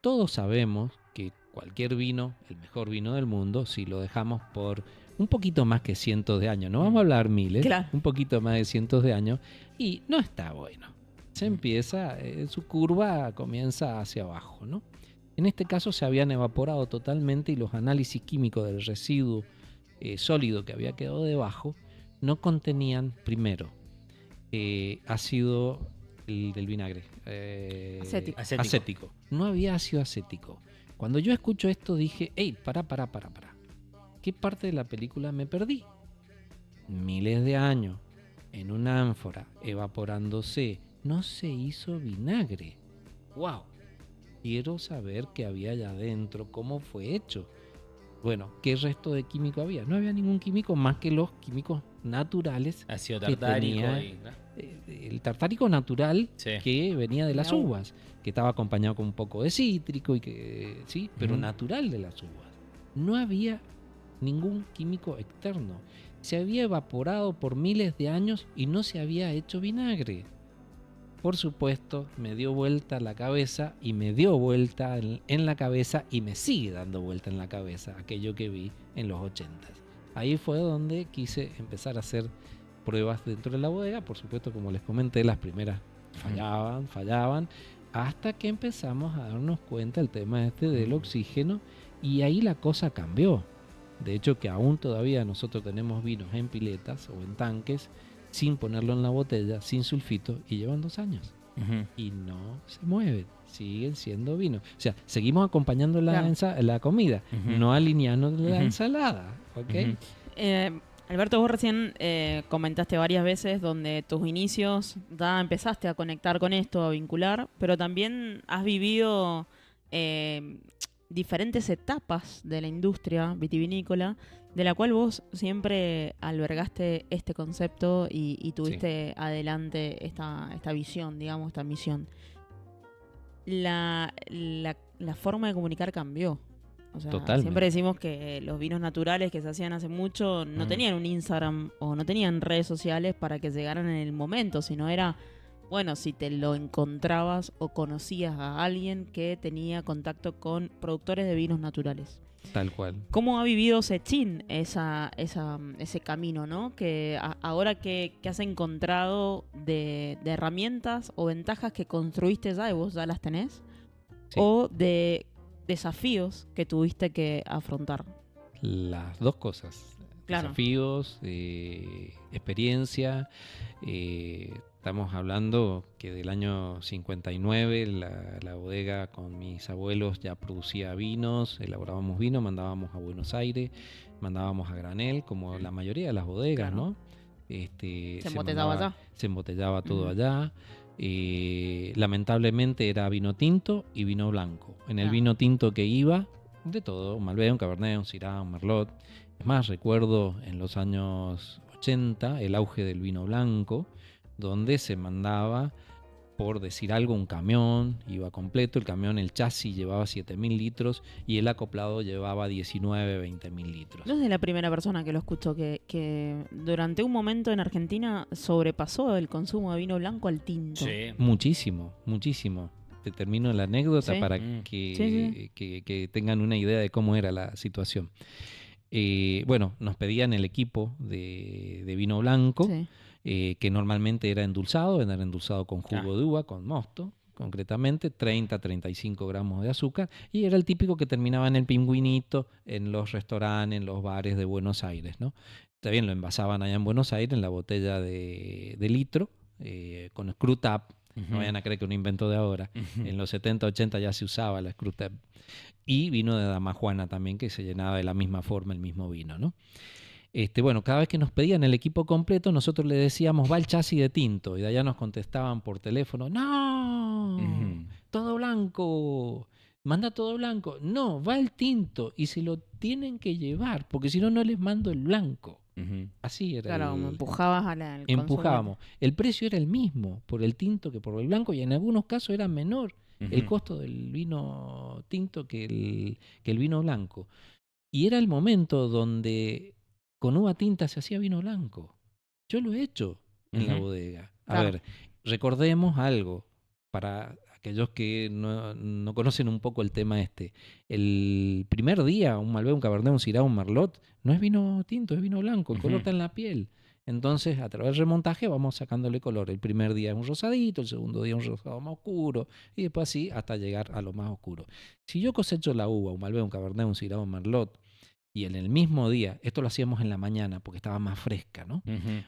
Todos sabemos que cualquier vino, el mejor vino del mundo, si lo dejamos por un poquito más que cientos de años, no vamos a hablar miles, claro, un poquito más de cientos de años, y no está bueno. Se empieza, su curva comienza hacia abajo, ¿no? En este caso se habían evaporado totalmente y los análisis químicos del residuo sólido que había quedado debajo no contenían, primero, ácido del vinagre, acético. No había ácido acético. Cuando yo escucho esto dije, hey, para. ¿Qué parte de la película me perdí? Miles de años en una ánfora evaporándose, no se hizo vinagre. ¡Wow! Quiero saber qué había allá adentro, cómo fue hecho. Bueno, ¿qué resto de químico había? No había ningún químico más que los químicos naturales. Ácido que tartárico. tenía, el tartárico natural que venía de las uvas, que estaba acompañado con un poco de cítrico, y que sí, pero natural de las uvas. No había ningún químico externo. Se había evaporado por miles de años y no se había hecho vinagre. Por supuesto, me dio vuelta la cabeza y me dio vuelta en la cabeza y me sigue dando vuelta en la cabeza aquello que vi en los 80s. Ahí fue donde quise empezar a hacer pruebas dentro de la bodega. Por supuesto, como les comenté, las primeras fallaban, hasta que empezamos a darnos cuenta el tema del oxígeno, y ahí la cosa cambió. De hecho, que aún todavía nosotros tenemos vinos en piletas o en tanques sin ponerlo en la botella, sin sulfito, y llevan 2 años. Y no se mueven, siguen siendo vinos. O sea, seguimos acompañando la comida, no alineando la ensalada. ¿Okay? Alberto, vos recién comentaste varias veces donde tus inicios empezaste a conectar con esto, a vincular, pero también has vivido diferentes etapas de la industria vitivinícola, de la cual vos siempre albergaste este concepto y tuviste adelante esta visión, digamos, esta misión. La forma de comunicar cambió. O sea, totalmente. Siempre decimos que los vinos naturales que se hacían hace mucho no tenían un Instagram o no tenían redes sociales para que llegaran en el momento, sino era, bueno, si te lo encontrabas o conocías a alguien que tenía contacto con productores de vinos naturales. Tal cual. ¿Cómo ha vivido Sechin ese camino, ¿no? Que ahora que has encontrado de herramientas o ventajas que construiste ya y vos ya las tenés, o de desafíos que tuviste que afrontar. las dos cosas. Claro. Desafíos, experiencia. Estamos hablando que del año 59 la bodega con mis abuelos ya producía vinos, elaborábamos vino, mandábamos a Buenos Aires, mandábamos a granel, como la mayoría de las bodegas, Claro. ¿no? Se embotellaba allá. Se embotellaba todo Ujú. allá. Lamentablemente era vino tinto y vino blanco. En el Ah. vino tinto que iba, de todo, un Malbec, un Cabernet, un Syrah, un Merlot. Es más, recuerdo en los años 80 el auge del vino blanco, donde se mandaba, por decir algo, un camión, iba completo, el camión, el chasis llevaba 7.000 litros y el acoplado llevaba 19, 20.000 litros. No es de la primera persona que lo escucho que durante un momento en Argentina sobrepasó el consumo de vino blanco al tinto. Sí. Muchísimo, muchísimo. Te termino la anécdota Sí. para Mm. que tengan una idea de cómo era la situación. Bueno, nos pedían el equipo de vino blanco, Sí. que normalmente era endulzado con jugo de uva, con mosto, concretamente 30-35 gramos de azúcar, y era el típico que terminaba en el pingüinito, en los restaurantes, en los bares de Buenos Aires, ¿no? También lo envasaban allá en Buenos Aires en la botella de litro, con screw top. No vayan a creer que un invento de ahora. En los 70, 80 ya se usaba la screw top. Y vino de Damajuana también, que se llenaba de la misma forma el mismo vino, ¿no? Bueno, cada vez que nos pedían el equipo completo, nosotros le decíamos, va el chasis de tinto. Y de allá nos contestaban por teléfono, no, todo blanco, manda todo blanco. No, va el tinto y se lo tienen que llevar, porque si no, no les mando el blanco. Así era. Claro, como empujabas al Empujábamos. El precio era el mismo por el tinto que por el blanco, y en algunos casos era menor el costo del vino tinto que el vino blanco. Y era el momento donde con uva tinta se hacía vino blanco. Yo lo he hecho en la bodega. A Claro. ver, recordemos algo para aquellos que no conocen un poco el tema este. El primer día, un Malbec, un Cabernet, un Syrah, un Merlot, no es vino tinto, es vino blanco. El color está en la piel. Entonces, a través del remontaje vamos sacándole color. El primer día es un rosadito, el segundo día un rosado más oscuro, y después así hasta llegar a lo más oscuro. Si yo cosecho la uva, un Malbec, un Cabernet, un Syrah, un Merlot, y en el mismo día, esto lo hacíamos en la mañana porque estaba más fresca, ¿no?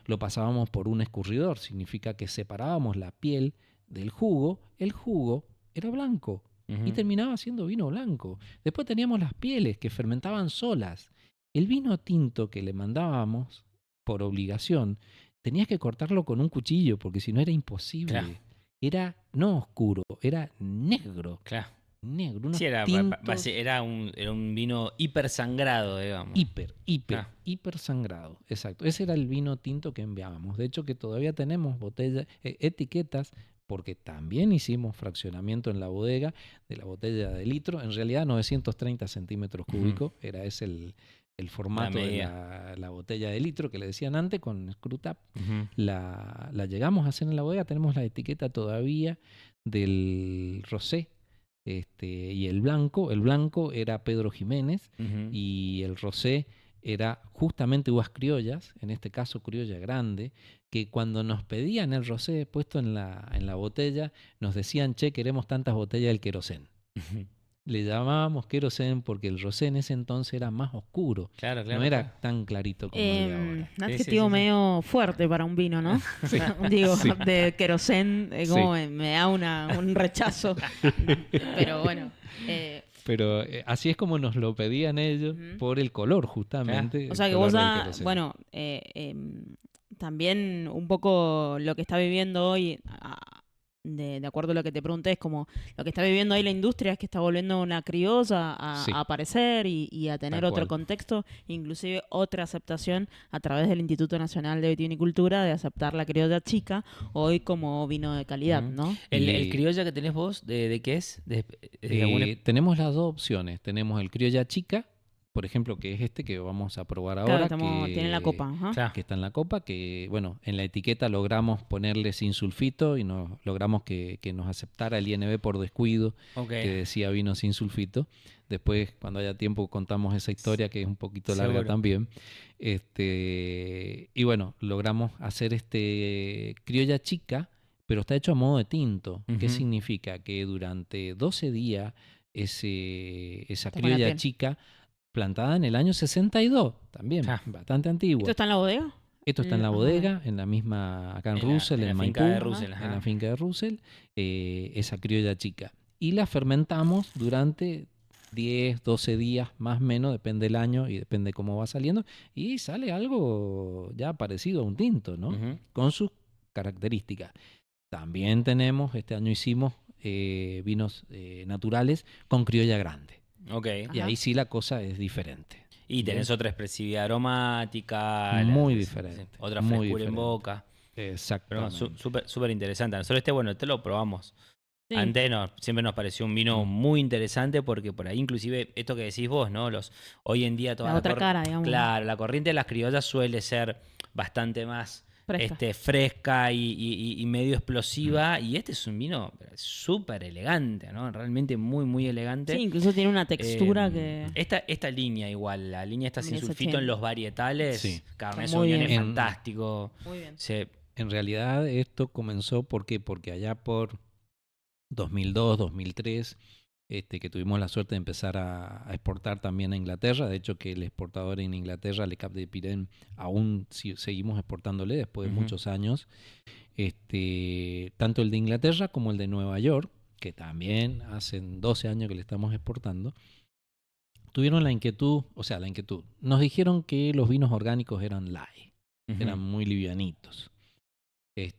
Lo pasábamos por un escurridor, significa que separábamos la piel del jugo, el jugo era blanco y terminaba siendo vino blanco. Después teníamos las pieles que fermentaban solas. El vino tinto que le mandábamos, por obligación, tenías que cortarlo con un cuchillo porque si no era imposible. Claro. Era no oscuro, era negro. Claro. Negro, unos Sí, tintos era un vino hiper sangrado, digamos. hiper sangrado. Exacto. Ese era el vino tinto que enviábamos. De hecho, que todavía tenemos botellas, etiquetas, porque también hicimos fraccionamiento en la bodega de la botella de litro. En realidad, 930 centímetros cúbicos. Era ese el formato de la botella de litro que le decían antes, con screw top. La llegamos a hacer en la bodega. Tenemos la etiqueta todavía del rosé. Y el blanco era Pedro Jiménez, y el rosé era justamente uvas criollas, en este caso criolla grande, que cuando nos pedían el rosé puesto en la botella, nos decían, che, queremos tantas botellas del querosén. Le llamábamos querosén porque el rosé en ese entonces era más oscuro. Claro, No era tan clarito como el de ahora. Un adjetivo medio fuerte para un vino, ¿no? Sí. Digo, Sí. de querosén, como me da un rechazo. Pero bueno. Pero así es como nos lo pedían ellos, por el color justamente. O sea que vos bueno, también un poco lo que está viviendo hoy, de acuerdo a lo que te pregunté, es como lo que está viviendo hoy la industria es que está volviendo una criolla a aparecer y a tener Tal otro cual. contexto, inclusive otra aceptación a través del Instituto Nacional de Vitivinicultura de aceptar la criolla chica hoy como vino de calidad, ¿no? ¿El criolla que tenés vos, de qué es? Tenemos las dos opciones. Tenemos el criolla chica, por ejemplo, que es este que vamos a probar ahora. Claro, tiene la copa. Que está en la copa, que bueno, en la etiqueta logramos ponerle sin sulfito y logramos que nos aceptara el INB por descuido, que decía vino sin sulfito. Después, cuando haya tiempo, contamos esa historia que es un poquito larga también. Y bueno, logramos hacer criolla chica, pero está hecho a modo de tinto. ¿Qué significa? Que durante 12 días esa criolla chica plantada en el año 62, también, Ah. bastante antigua. ¿Esto está en la bodega? Esto está en la bodega, en la misma, acá en Russell, en la finca Maipú, de Russell, en ajá. la finca de Russell, esa criolla chica. Y la fermentamos durante 10, 12 días, más o menos, depende del año y depende cómo va saliendo, y sale algo ya parecido a un tinto, ¿no? Ujú. Con sus características. También tenemos, este año hicimos vinos naturales con criolla grande. Ok. Y Ajá. ahí sí la cosa es diferente. Y tenés otra expresividad aromática. Muy sí, diferente, otra muy frescura en diferente. boca. Pero no, Exactamente. súper interesante. Nosotros bueno, te lo probamos. Sí. Antes siempre nos pareció un vino muy interesante porque por ahí inclusive esto que decís vos, ¿no? Hoy en día toda La otra cara, digamos. Claro, la corriente de las criollas suele ser bastante más Fresca. fresca y medio explosiva. Y este es un vino súper elegante, ¿no? Realmente muy, muy elegante. Sí, incluso tiene una textura que... Esta línea igual, la línea está sin 1080. sulfito en los varietales. Sí. Cabernet Está muy Sauvignon es bien. fantástico. Muy bien. En realidad esto comenzó porque allá por 2002, 2003, que tuvimos la suerte de empezar a exportar también a Inglaterra. De hecho, que el exportador en Inglaterra, Le Cap de Piren, aún seguimos exportándole después de Ujú. muchos años. Tanto el de Inglaterra como el de Nueva York, que también hace 12 años que le estamos exportando, tuvieron la inquietud. Nos dijeron que los vinos orgánicos eran light, eran muy livianitos.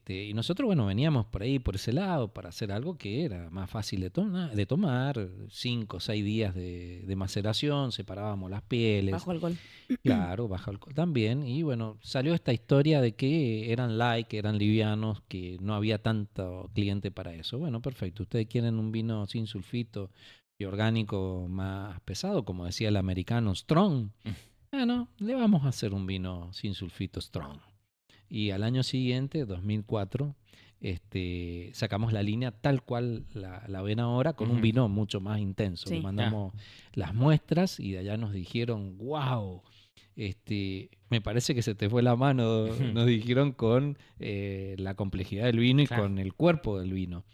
Y nosotros, bueno, veníamos por ahí, por ese lado, para hacer algo que era más fácil de tomar, 5 o 6 días de maceración, separábamos las pieles. Bajo alcohol. Claro, bajo alcohol también. Y bueno, salió esta historia de que eran light, que eran livianos, que no había tanto cliente para eso. Bueno, perfecto. Ustedes quieren un vino sin sulfito y orgánico más pesado, como decía el americano, strong. Bueno, le vamos a hacer un vino sin sulfito strong. Y al año siguiente, 2004, sacamos la línea tal cual la ven ahora, con un vino mucho más intenso. Sí. Le mandamos las muestras y de allá nos dijeron, wow, me parece que se te fue la mano, nos dijeron, con la complejidad del vino y con el cuerpo del vino.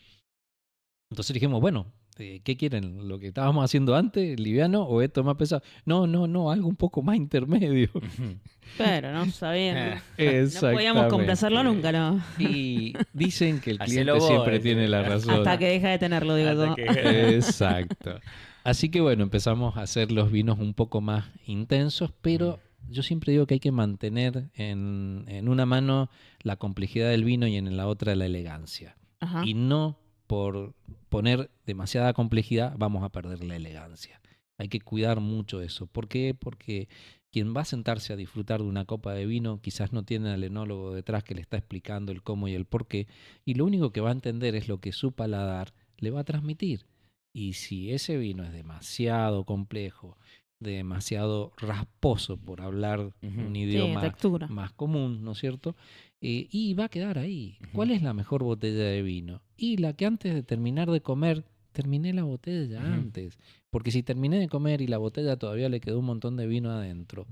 Entonces dijimos, bueno, ¿qué quieren? ¿Lo que estábamos haciendo antes, liviano, o esto más pesado? No, algo un poco más intermedio. Pero no sabiendo. Exactamente. No podíamos complacerlo nunca, ¿no? Y dicen que el Hacelo cliente vos, siempre tiene la razón. Hasta que deja de tenerlo, digo Hasta todo. que- Exacto. Así que bueno, empezamos a hacer los vinos un poco más intensos, pero yo siempre digo que hay que mantener en una mano la complejidad del vino y en la otra la elegancia. Ajá. Y no por poner demasiada complejidad vamos a perder la elegancia. Hay que cuidar mucho eso. ¿Por qué? Porque quien va a sentarse a disfrutar de una copa de vino quizás no tiene al enólogo detrás que le está explicando el cómo y el por qué, y lo único que va a entender es lo que su paladar le va a transmitir. Y si ese vino es demasiado complejo, demasiado rasposo, por hablar un idioma textura. más común, ¿no es cierto? Y va a quedar ahí. ¿Cuál es la mejor botella de vino? Y la que antes de terminar de comer, terminé la botella antes. Porque si terminé de comer y la botella todavía le quedó un montón de vino adentro,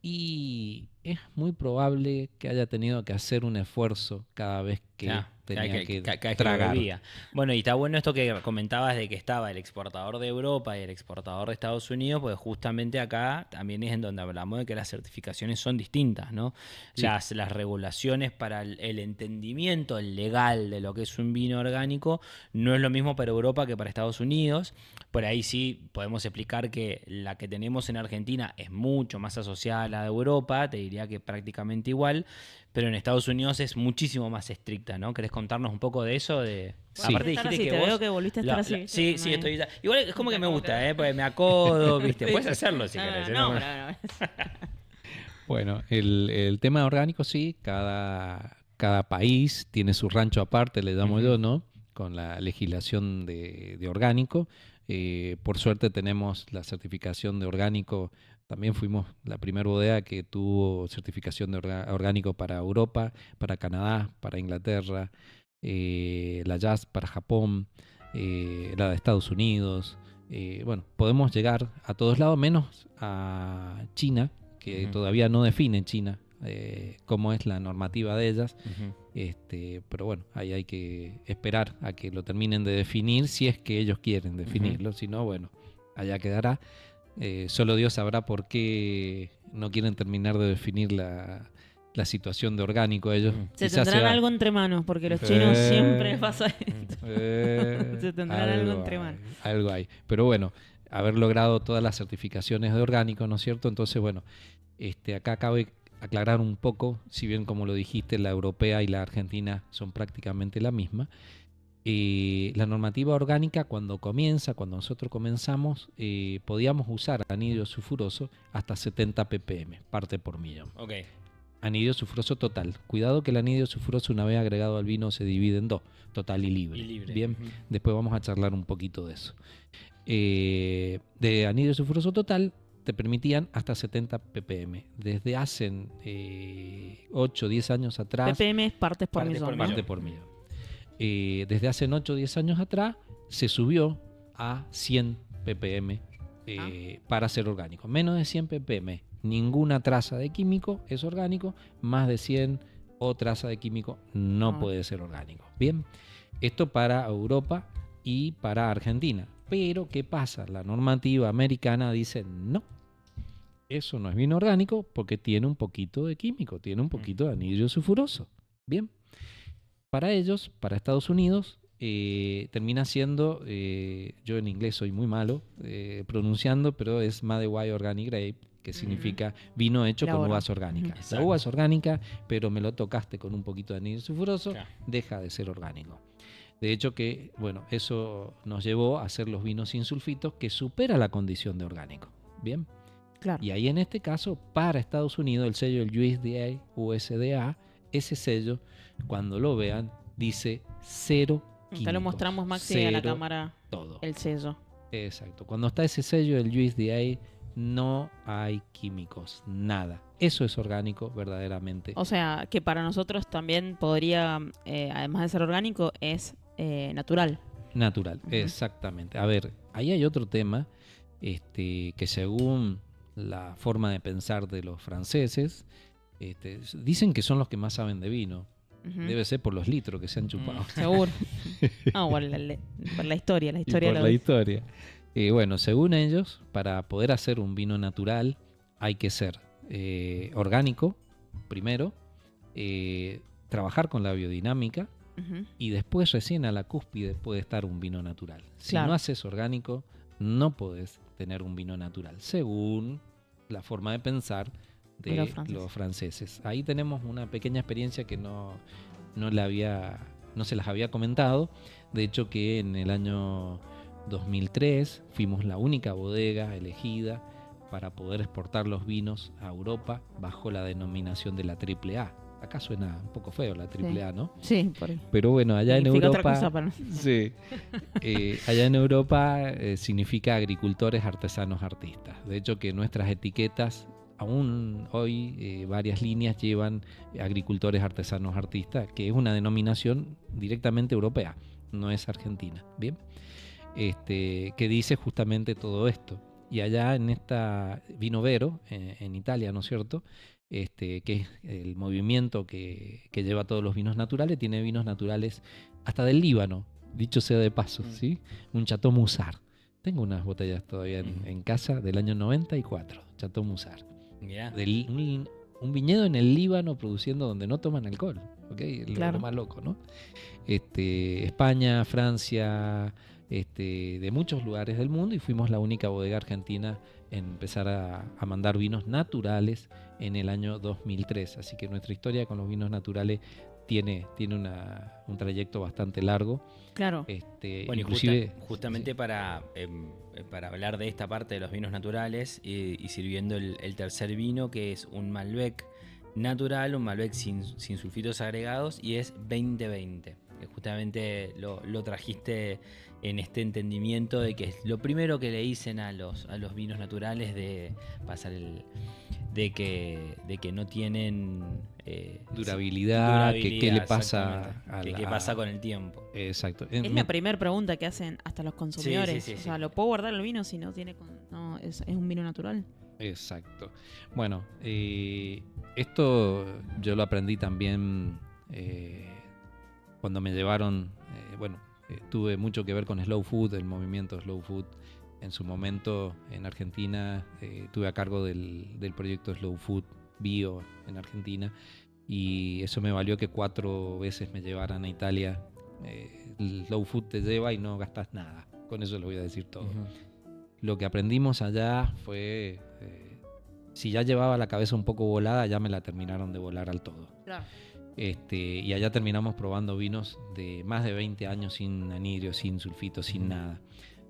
y es muy probable que haya tenido que hacer un esfuerzo cada vez que tenía que cada vez tragar. lo bebía. Bueno, y está bueno esto que comentabas de que estaba el exportador de Europa y el exportador de Estados Unidos, pues justamente acá también es en donde hablamos de que las certificaciones son distintas, ¿no? Sí. Las regulaciones para el entendimiento legal de lo que es un vino orgánico no es lo mismo para Europa que para Estados Unidos. Por ahí sí podemos explicar que la que tenemos en Argentina es mucho más asociada a la de Europa, te diría que prácticamente igual, pero en Estados Unidos es muchísimo más estricta, ¿no? ¿Querés contarnos un poco de eso? Sí. Aparte Estar dijiste así, que te vos... veo que volviste a estar así. Sí, estoy... Igual es como que me gusta, porque me acodo, ¿viste? Puedes hacerlo si querés. No. Bueno, el tema orgánico sí, cada país tiene su rancho aparte, le llamo yo, ¿no? Con la legislación de orgánico. Por suerte tenemos la certificación de orgánico. También fuimos la primera bodega que tuvo certificación de orgánico para Europa, para Canadá, para Inglaterra, la Jazz para Japón, la de Estados Unidos. Bueno, podemos llegar a todos lados, menos a China, que todavía no define China cómo es la normativa de ellas. Pero bueno, ahí hay que esperar a que lo terminen de definir, si es que ellos quieren definirlo. Si no, bueno, allá quedará. Solo Dios sabrá por qué no quieren terminar de definir la situación de orgánico ellos. Se Quizás tendrán sea- algo entre manos, porque los chinos siempre pasa esto. Eh, Se tendrán algo entre manos. Algo hay. Pero bueno, haber logrado todas las certificaciones de orgánico, ¿no es cierto? Entonces, bueno, acá cabe aclarar un poco, si bien como lo dijiste, la europea y la argentina son prácticamente la misma. La normativa orgánica cuando nosotros comenzamos, podíamos usar anhídrido sulfuroso hasta 70 ppm, parte por millón. Ok. Anhídrido sulfuroso total. Cuidado que el anhídrido sulfuroso una vez agregado al vino se divide en dos, total y libre. Y libre. Bien, Ujú. después vamos a charlar un poquito de eso. De anhídrido sulfuroso total te permitían hasta 70 ppm. Desde hace 8 o 10 años atrás... ppm es partes por Partes por millón, ¿no? Parte por millón. Desde hace 8 o 10 años atrás se subió a 100 ppm para ser orgánico. Menos de 100 ppm, ninguna traza de químico es orgánico. Más de 100 o traza de químico no puede ser orgánico. Bien, esto para Europa y para Argentina. Pero, ¿qué pasa? La normativa americana dice no. Eso no es vino orgánico porque tiene un poquito de químico, tiene un poquito de anhídrido sulfuroso. Bien. Para ellos, para Estados Unidos, termina siendo, yo en inglés soy muy malo pronunciando, pero es Made Wine Organic Grape, que significa vino hecho con uvas orgánicas. La uva es orgánica, pero me lo tocaste con un poquito de anhídrido sulfuroso, Claro. deja de ser orgánico. De hecho que, bueno, eso nos llevó a hacer los vinos sin sulfitos que supera la condición de orgánico. Bien. Claro. Y ahí en este caso, para Estados Unidos, el sello del USDA, ese sello, cuando lo vean, dice cero químicos. Acá lo mostramos, Maxi, a la cero cámara, todo. el sello. Exacto. Cuando está ese sello del USDA, no hay químicos, nada. Eso es orgánico verdaderamente. O sea, que para nosotros también podría, además de ser orgánico, es natural. Natural, Ujú. exactamente. A ver, ahí hay otro tema que según la forma de pensar de los franceses, dicen que son los que más saben de vino. Ujú. Debe ser por los litros que se han chupado. Seguro. No, por la historia, Y de por la la historia. Bueno, según ellos, para poder hacer un vino natural hay que ser orgánico, primero, trabajar con la biodinámica Ujú. y después recién a la cúspide puede estar un vino natural. Si Claro. no haces orgánico, no podés tener un vino natural, según la forma de pensar de De los franceses. los franceses. Ahí tenemos una pequeña experiencia que no se las había comentado. De hecho que en el año 2003 fuimos la única bodega elegida para poder exportar los vinos a Europa bajo la denominación de la AAA. Acá suena un poco feo la AAA, ¿no? Sí, por ahí. Pero bueno, allá en Significa otra Europa... cosa para- Sí. Allá en Europa significa agricultores, artesanos, artistas. De hecho que nuestras etiquetas, aún hoy varias líneas llevan agricultores, artesanos, artistas, que es una denominación directamente europea, no es argentina. Bien. Que dice justamente todo esto. Y allá en esta Vino Vero, en Italia, ¿no es cierto?, que es el movimiento que lleva todos los vinos naturales, tiene vinos naturales hasta del Líbano, dicho sea de paso, ¿sí? Un Chateau Musar. Tengo unas botellas todavía en casa del año 94, Chateau Musar. Mirá. Un viñedo en el Líbano produciendo donde no toman alcohol, ¿ok? Claro. Lo más loco, ¿no? España, Francia, de muchos lugares del mundo, y fuimos la única bodega argentina en empezar a mandar vinos naturales en el año 2003. Así que nuestra historia con los vinos naturales tiene un trayecto bastante largo. Claro. Bueno, Inclusive, justamente sí. para hablar de esta parte de los vinos naturales y sirviendo el tercer vino, que es un Malbec natural, un Malbec sin sulfitos agregados, y es 2020. Que justamente lo trajiste en este entendimiento de que es lo primero que le dicen a los vinos naturales de pasar de que no tienen Durabilidad, que qué le pasa exactamente, qué pasa con el tiempo. Exacto. Es la primera pregunta que hacen hasta los consumidores. Sí, O sea, ¿lo puedo guardar el vino si no tiene... No, es un vino natural? Exacto. Bueno, esto yo lo aprendí también cuando me llevaron, tuve mucho que ver con Slow Food, el movimiento Slow Food En su momento en Argentina estuve a cargo del proyecto Slow Food Bio en Argentina, y eso me valió que 4 veces me llevaran a Italia. El Slow Food te lleva y no gastas nada, con eso lo voy a decir todo. Lo que aprendimos allá fue, si ya llevaba la cabeza un poco volada, ya me la terminaron de volar al todo. Claro. Y allá terminamos probando vinos de más de 20 años sin anhidrio, sin sulfito, sin nada.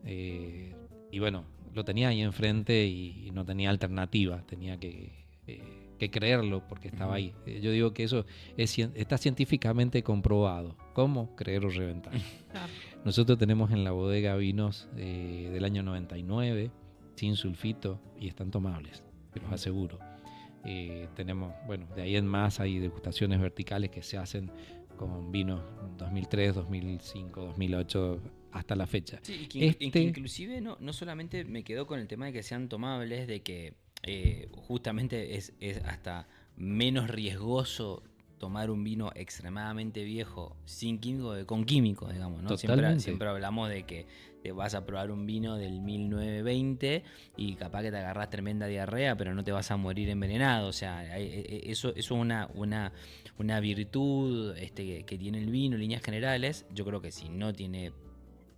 Y bueno, lo tenía ahí enfrente y no tenía alternativa, tenía que creerlo porque estaba ahí. Yo digo que eso está científicamente comprobado. ¿Cómo? Creer o reventar. Claro. Nosotros tenemos en la bodega vinos del año 99, sin sulfito, y están tomables, te los aseguro. Tenemos, bueno, de ahí en más hay degustaciones verticales que se hacen con vinos 2003, 2005, 2008 hasta la fecha. Sí, y que inclusive no solamente me quedo con el tema de que sean tomables, de que justamente es hasta menos riesgoso tomar un vino extremadamente viejo sin químico que con químico, digamos, ¿no? Siempre hablamos de que te vas a probar un vino del 1920 y capaz que te agarrás tremenda diarrea, pero no te vas a morir envenenado. O sea, eso es una virtud que tiene el vino en líneas generales. Yo creo que si no tiene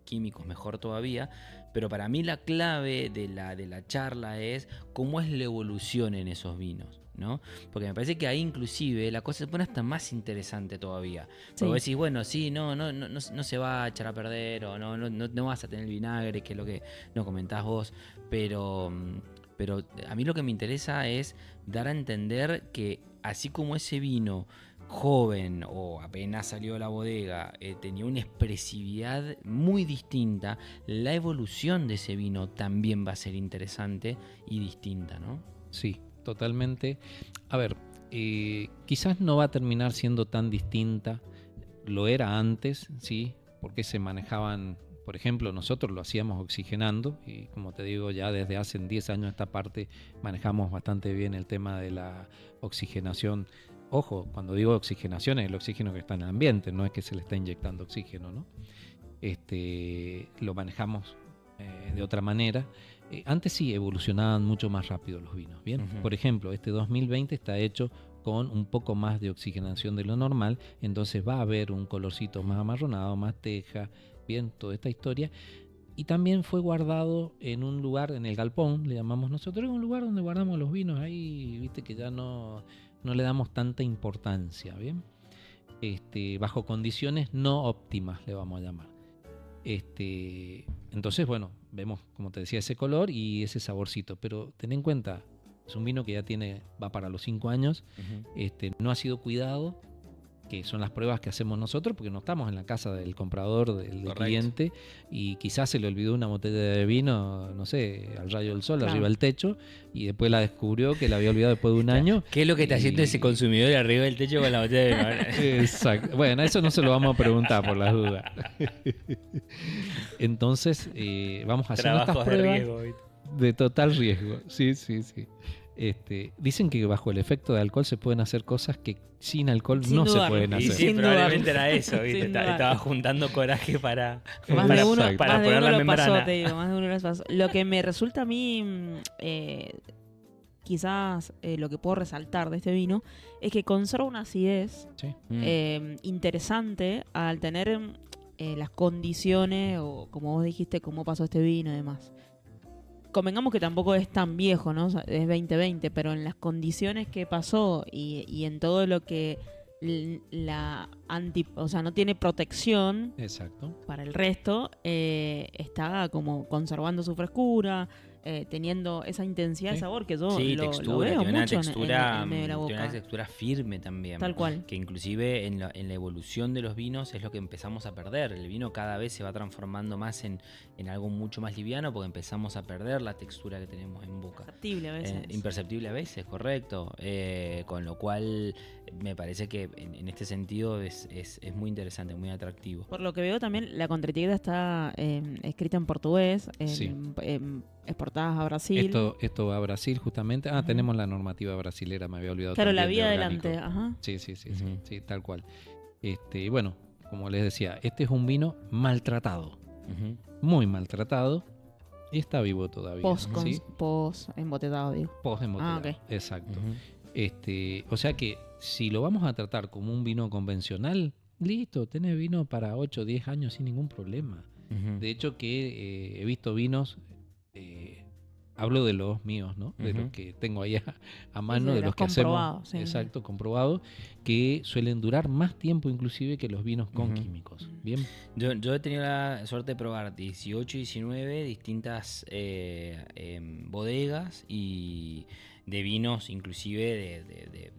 químicos, mejor todavía. Pero para mí la clave de la charla es cómo es la evolución en esos vinos, ¿no? Porque me parece que ahí inclusive la cosa se pone hasta más interesante todavía. Porque vos decís, bueno, sí, no se va a echar a perder, o no vas a tener vinagre, que es lo que nos comentás vos, pero a mí lo que me interesa es dar a entender que así como ese vino joven o apenas salió de la bodega tenía una expresividad muy distinta, la evolución de ese vino también va a ser interesante y distinta, ¿no? Sí, totalmente. A ver, quizás no va a terminar siendo tan distinta, lo era antes, sí, porque se manejaban, por ejemplo, nosotros lo hacíamos oxigenando, y como te digo, ya desde hace 10 años a esta parte manejamos bastante bien el tema de la oxigenación. Ojo, cuando digo oxigenación es el oxígeno que está en el ambiente, no es que se le está inyectando oxígeno, ¿no? Lo manejamos de otra manera. Antes sí evolucionaban mucho más rápido los vinos, ¿bien? Uh-huh. Por ejemplo, este 2020 está hecho con un poco más de oxigenación de lo normal, entonces va a haber un colorcito más amarronado, más teja, bien, toda esta historia. Y también fue guardado en un lugar, en el galpón, le llamamos nosotros, es un lugar donde guardamos los vinos, ahí, viste que ya no le damos tanta importancia, ¿bien? Bajo condiciones no óptimas, le vamos a llamar. Entonces, bueno, vemos, como te decía, ese color y ese saborcito, pero ten en cuenta, es un vino que ya va para los 5 años, uh-huh. No ha sido cuidado, que son las pruebas que hacemos nosotros, porque no estamos en la casa del comprador, del cliente, y quizás se le olvidó una botella de vino, no sé, al rayo del sol, claro, arriba del techo, y después la descubrió que la había olvidado después de un año. ¿Qué es lo que está haciendo ese consumidor arriba del techo con la botella de vino? Exacto. Bueno, eso no se lo vamos a preguntar por las dudas. Entonces, vamos a hacer estas pruebas de riesgo, de total riesgo. Sí. Dicen que bajo el efecto de alcohol se pueden hacer cosas que sin alcohol no se pueden hacer. Sí, probablemente era eso, ¿viste? Estaba juntando coraje para poner la membrana. Más de uno lo pasó. Lo que me resulta a mí, quizás lo que puedo resaltar de este vino, es que conserva una acidez interesante al tener las condiciones, o como vos dijiste, cómo pasó este vino y demás. Convengamos que tampoco es tan viejo, ¿no? O sea, es 2020, pero en las condiciones que pasó y en todo lo que o sea, no tiene protección. Exacto. Para el resto, está como conservando su frescura, teniendo esa intensidad de sabor que yo lo veo mucho en medio de la boca. Tiene una textura firme también. Tal cual. Que inclusive en la evolución de los vinos es lo que empezamos a perder. El vino cada vez se va transformando más en algo mucho más liviano, porque empezamos a perder la textura que tenemos en boca. Imperceptible a veces. Imperceptible a veces, correcto. Con lo cual me parece que en este sentido es muy interesante, muy atractivo. Por lo que veo también, la contraetiqueta está escrita en portugués, exportadas a Brasil. Esto va a Brasil justamente. Uh-huh. Tenemos la normativa brasilera, me había olvidado. Claro, la vía adelante. Ajá. Sí, uh-huh. Sí, tal cual. Y bueno, como les decía, este es un vino maltratado, uh-huh, muy maltratado, Y está vivo todavía. ¿sí? Post embotellado, digo. Post embotellado. Ok. Exacto. Ujú. O sea que si lo vamos a tratar como un vino convencional, listo, tenés vino para 8 o 10 años sin ningún problema. Ujú. De hecho que he visto vinos, hablo de los míos, ¿no? De los que tengo ahí a mano, sí, de los los que hacemos, comprobados, sí. exacto, comprobado, que suelen durar más tiempo inclusive que los vinos con Ujú. químicos. Bien, Yo he tenido la suerte de probar 18 y 19 distintas bodegas y de vinos inclusive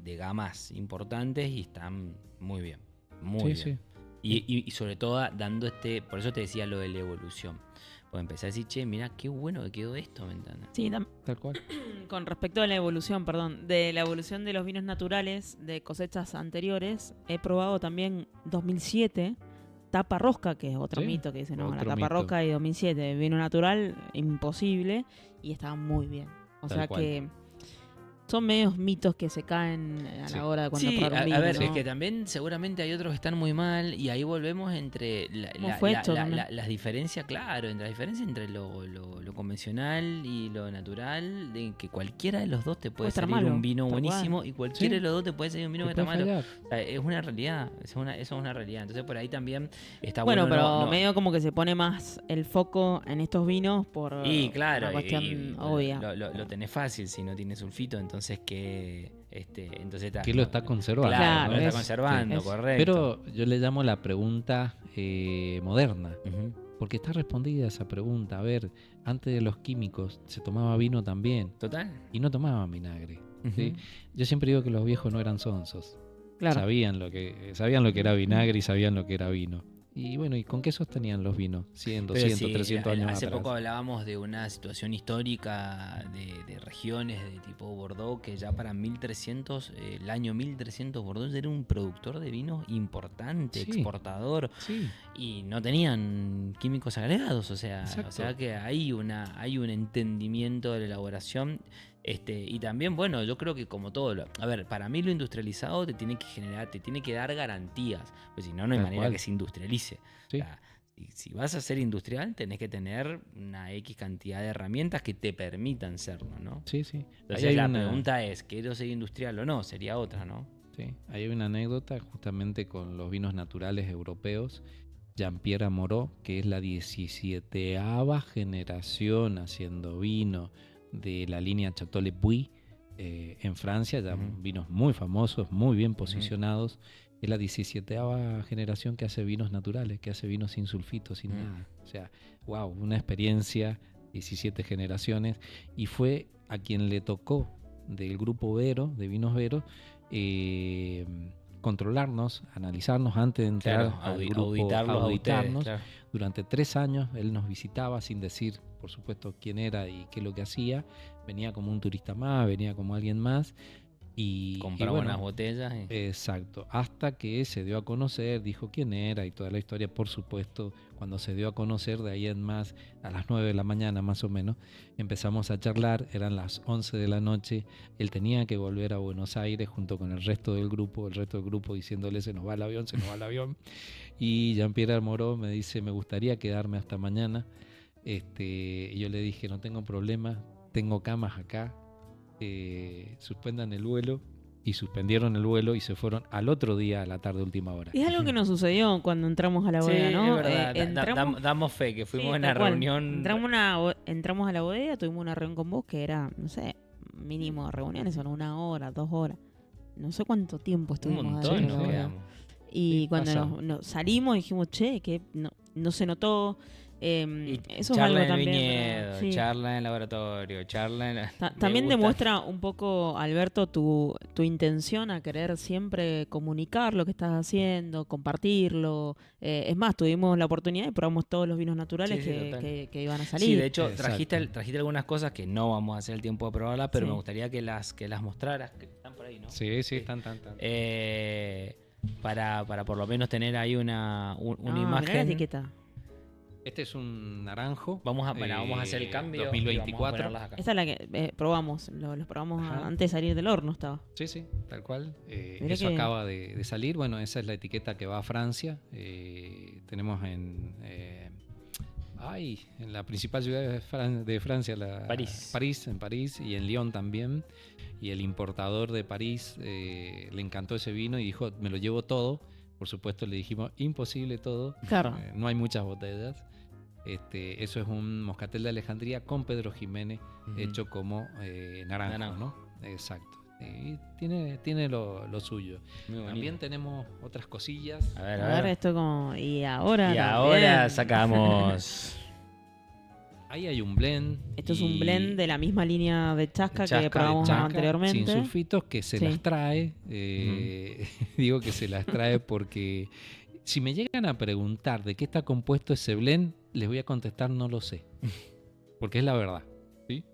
de gamas importantes y están muy bien, muy sí, bien. sí. Y sobre todo dando por eso te decía lo de la evolución. Pues empecé a decir, che, mirá qué bueno que quedó esto, ¿me entiendes? Sí, Tal cual. con respecto a la evolución, de la evolución de los vinos naturales de cosechas anteriores, he probado también 2007, tapa rosca, que es otro Sí, mito que dice, no, la otro tapa mito. rosca y 2007, vino natural, imposible, y estaba muy bien. O Tal sea cual. que son medios mitos que se caen a Sí. la hora de cuando Sí, probar un vino, a ver, ¿no? es que también seguramente hay otros que están muy mal y ahí volvemos entre ¿Cómo fue hecho también? las diferencias, claro, entre la diferencia entre lo convencional y lo natural, de que cualquiera de los dos te puede estar salir malo, un vino tal buenísimo y cualquiera Sí. de los dos te puede salir un vino Te que está puede malo. fallar. O sea, es una realidad, eso es una realidad. Entonces por ahí también está Bueno, bueno. pero no- medio como que se pone más el foco en estos vinos por Y claro, una cuestión y obvia. lo tenés fácil si no tiene sulfito, entonces entonces Que lo está conservando. Claro, Claro, lo está es- conservando, es- correcto. Pero yo le llamo la pregunta moderna, Ujú. porque está respondida esa pregunta. A ver, antes de los químicos se tomaba vino también Total. y no tomaban vinagre. ¿sí? Ujú. Yo siempre digo que los viejos no eran sonsos. Claro. Sabían lo que era vinagre y sabían lo que era vino. Y bueno, ¿y con qué sostenían los vinos? 100, Pero 200, sí, 300 años hace atrás. poco hablábamos de una situación histórica de regiones de tipo Bordeaux, que ya para 1300, el año 1300 Bordeaux era un productor de vino importante, Sí. exportador, Sí, y no tenían químicos agregados, o sea Exacto. que hay un entendimiento de la elaboración. Y también, bueno, yo creo que como todo, a ver, para mí lo industrializado te tiene que generar, te tiene que dar garantías, pues si no, no hay Tal manera cual. que se industrialice. Sí. O sea, si vas a ser industrial, tenés que tener una X cantidad de herramientas que te permitan serlo, ¿no? Sí, sí. Entonces Ahí hay la una- pregunta es, ¿quiero ser industrial o no? Sería otra, ¿no? Sí, hay una anécdota justamente con los vinos naturales europeos. Jean-Pierre Moreau, que es la 17ª generación haciendo vino de la línea Chateau Le Puy en Francia, ya Ujú. vinos muy famosos, muy bien posicionados. Es la 17ª generación que hace vinos naturales, que hace vinos sin sulfito, sin Mm. nada. O sea, wow, una experiencia, 17 generaciones. Y fue a quien le tocó del grupo Vero, de Vinos Vero, controlarnos, analizarnos antes de entrar Claro, al grupo, auditarlos a ustedes, auditarnos. claro. Durante 3 años él nos visitaba sin decir, por supuesto, quién era y qué es lo que hacía. Venía como un turista más, venía como alguien más. Y Compraba bueno, unas botellas. exacto, hasta que se dio a conocer, dijo quién era y toda la historia, por supuesto, cuando se dio a conocer, de ahí en más, a las 9 de la mañana más o menos, empezamos a charlar, eran las 11 de la noche, él tenía que volver a Buenos Aires junto con el resto del grupo diciéndole se nos va el avión, y Jean-Pierre Moreau me dice, me gustaría quedarme hasta mañana, y yo le dije, no tengo problema, tengo camas acá, suspendan el vuelo, y suspendieron el vuelo y se fueron al otro día a la tarde última hora. Es algo que nos sucedió cuando entramos a la bodega, ¿no? es verdad. Entramos, Damos fe que fuimos sí, a una tal cual. reunión. Entramos a la bodega, tuvimos una reunión con vos que era, no sé, mínimo reuniones son 1 hora, 2 horas. No sé cuánto tiempo Un estuvimos montón, adentro de nos la bodega. quedamos. Y Sí, cuando pasa. nos salimos dijimos, che, que no se notó. Y Eso es charla algo en el también. viñedo, sí. charla en el laboratorio, charla en También me gusta. demuestra un poco, Alberto, tu intención a querer siempre comunicar lo que estás haciendo, compartirlo. Es más, tuvimos la oportunidad y probamos todos los vinos naturales Sí, total. que iban a salir. Sí, de hecho, Exacto. trajiste algunas cosas que no vamos a hacer el tiempo de probarlas, pero Sí. me gustaría que las mostraras, que están por ahí, ¿no? Sí, tan. Para por lo menos tener ahí una Mirá la imagen. etiqueta. Este es un naranjo. Vamos a hacer el cambio. y 2024. vamos a ponerlas acá. Esta es la que probamos. Los probamos Ajá. antes de salir del horno, estaba. Sí, tal cual. Mirá Eso que- acaba de salir. Bueno, esa es la etiqueta que va a Francia. Tenemos En la principal ciudad de Francia, París. En París y en Lyon también. Y el importador de París le encantó ese vino y dijo, me lo llevo todo. Por supuesto le dijimos, imposible todo. Claro. No hay muchas botellas. Eso es un moscatel de Alejandría con Pedro Jiménez, hecho como naranjo, ¿no? Exacto. Y tiene lo suyo. También tenemos otras cosillas. A ver, A ver, esto como... Y ahora Y también. ahora sacamos... Ahí hay un blend. Esto es un blend de la misma línea de Chasca que Chasca, probamos Chasca, anteriormente. sin sulfitos, que se Sí. las trae. Digo que se las trae porque si me llegan a preguntar de qué está compuesto ese blend, les voy a contestar no lo sé. Porque es la verdad. ¿Sí?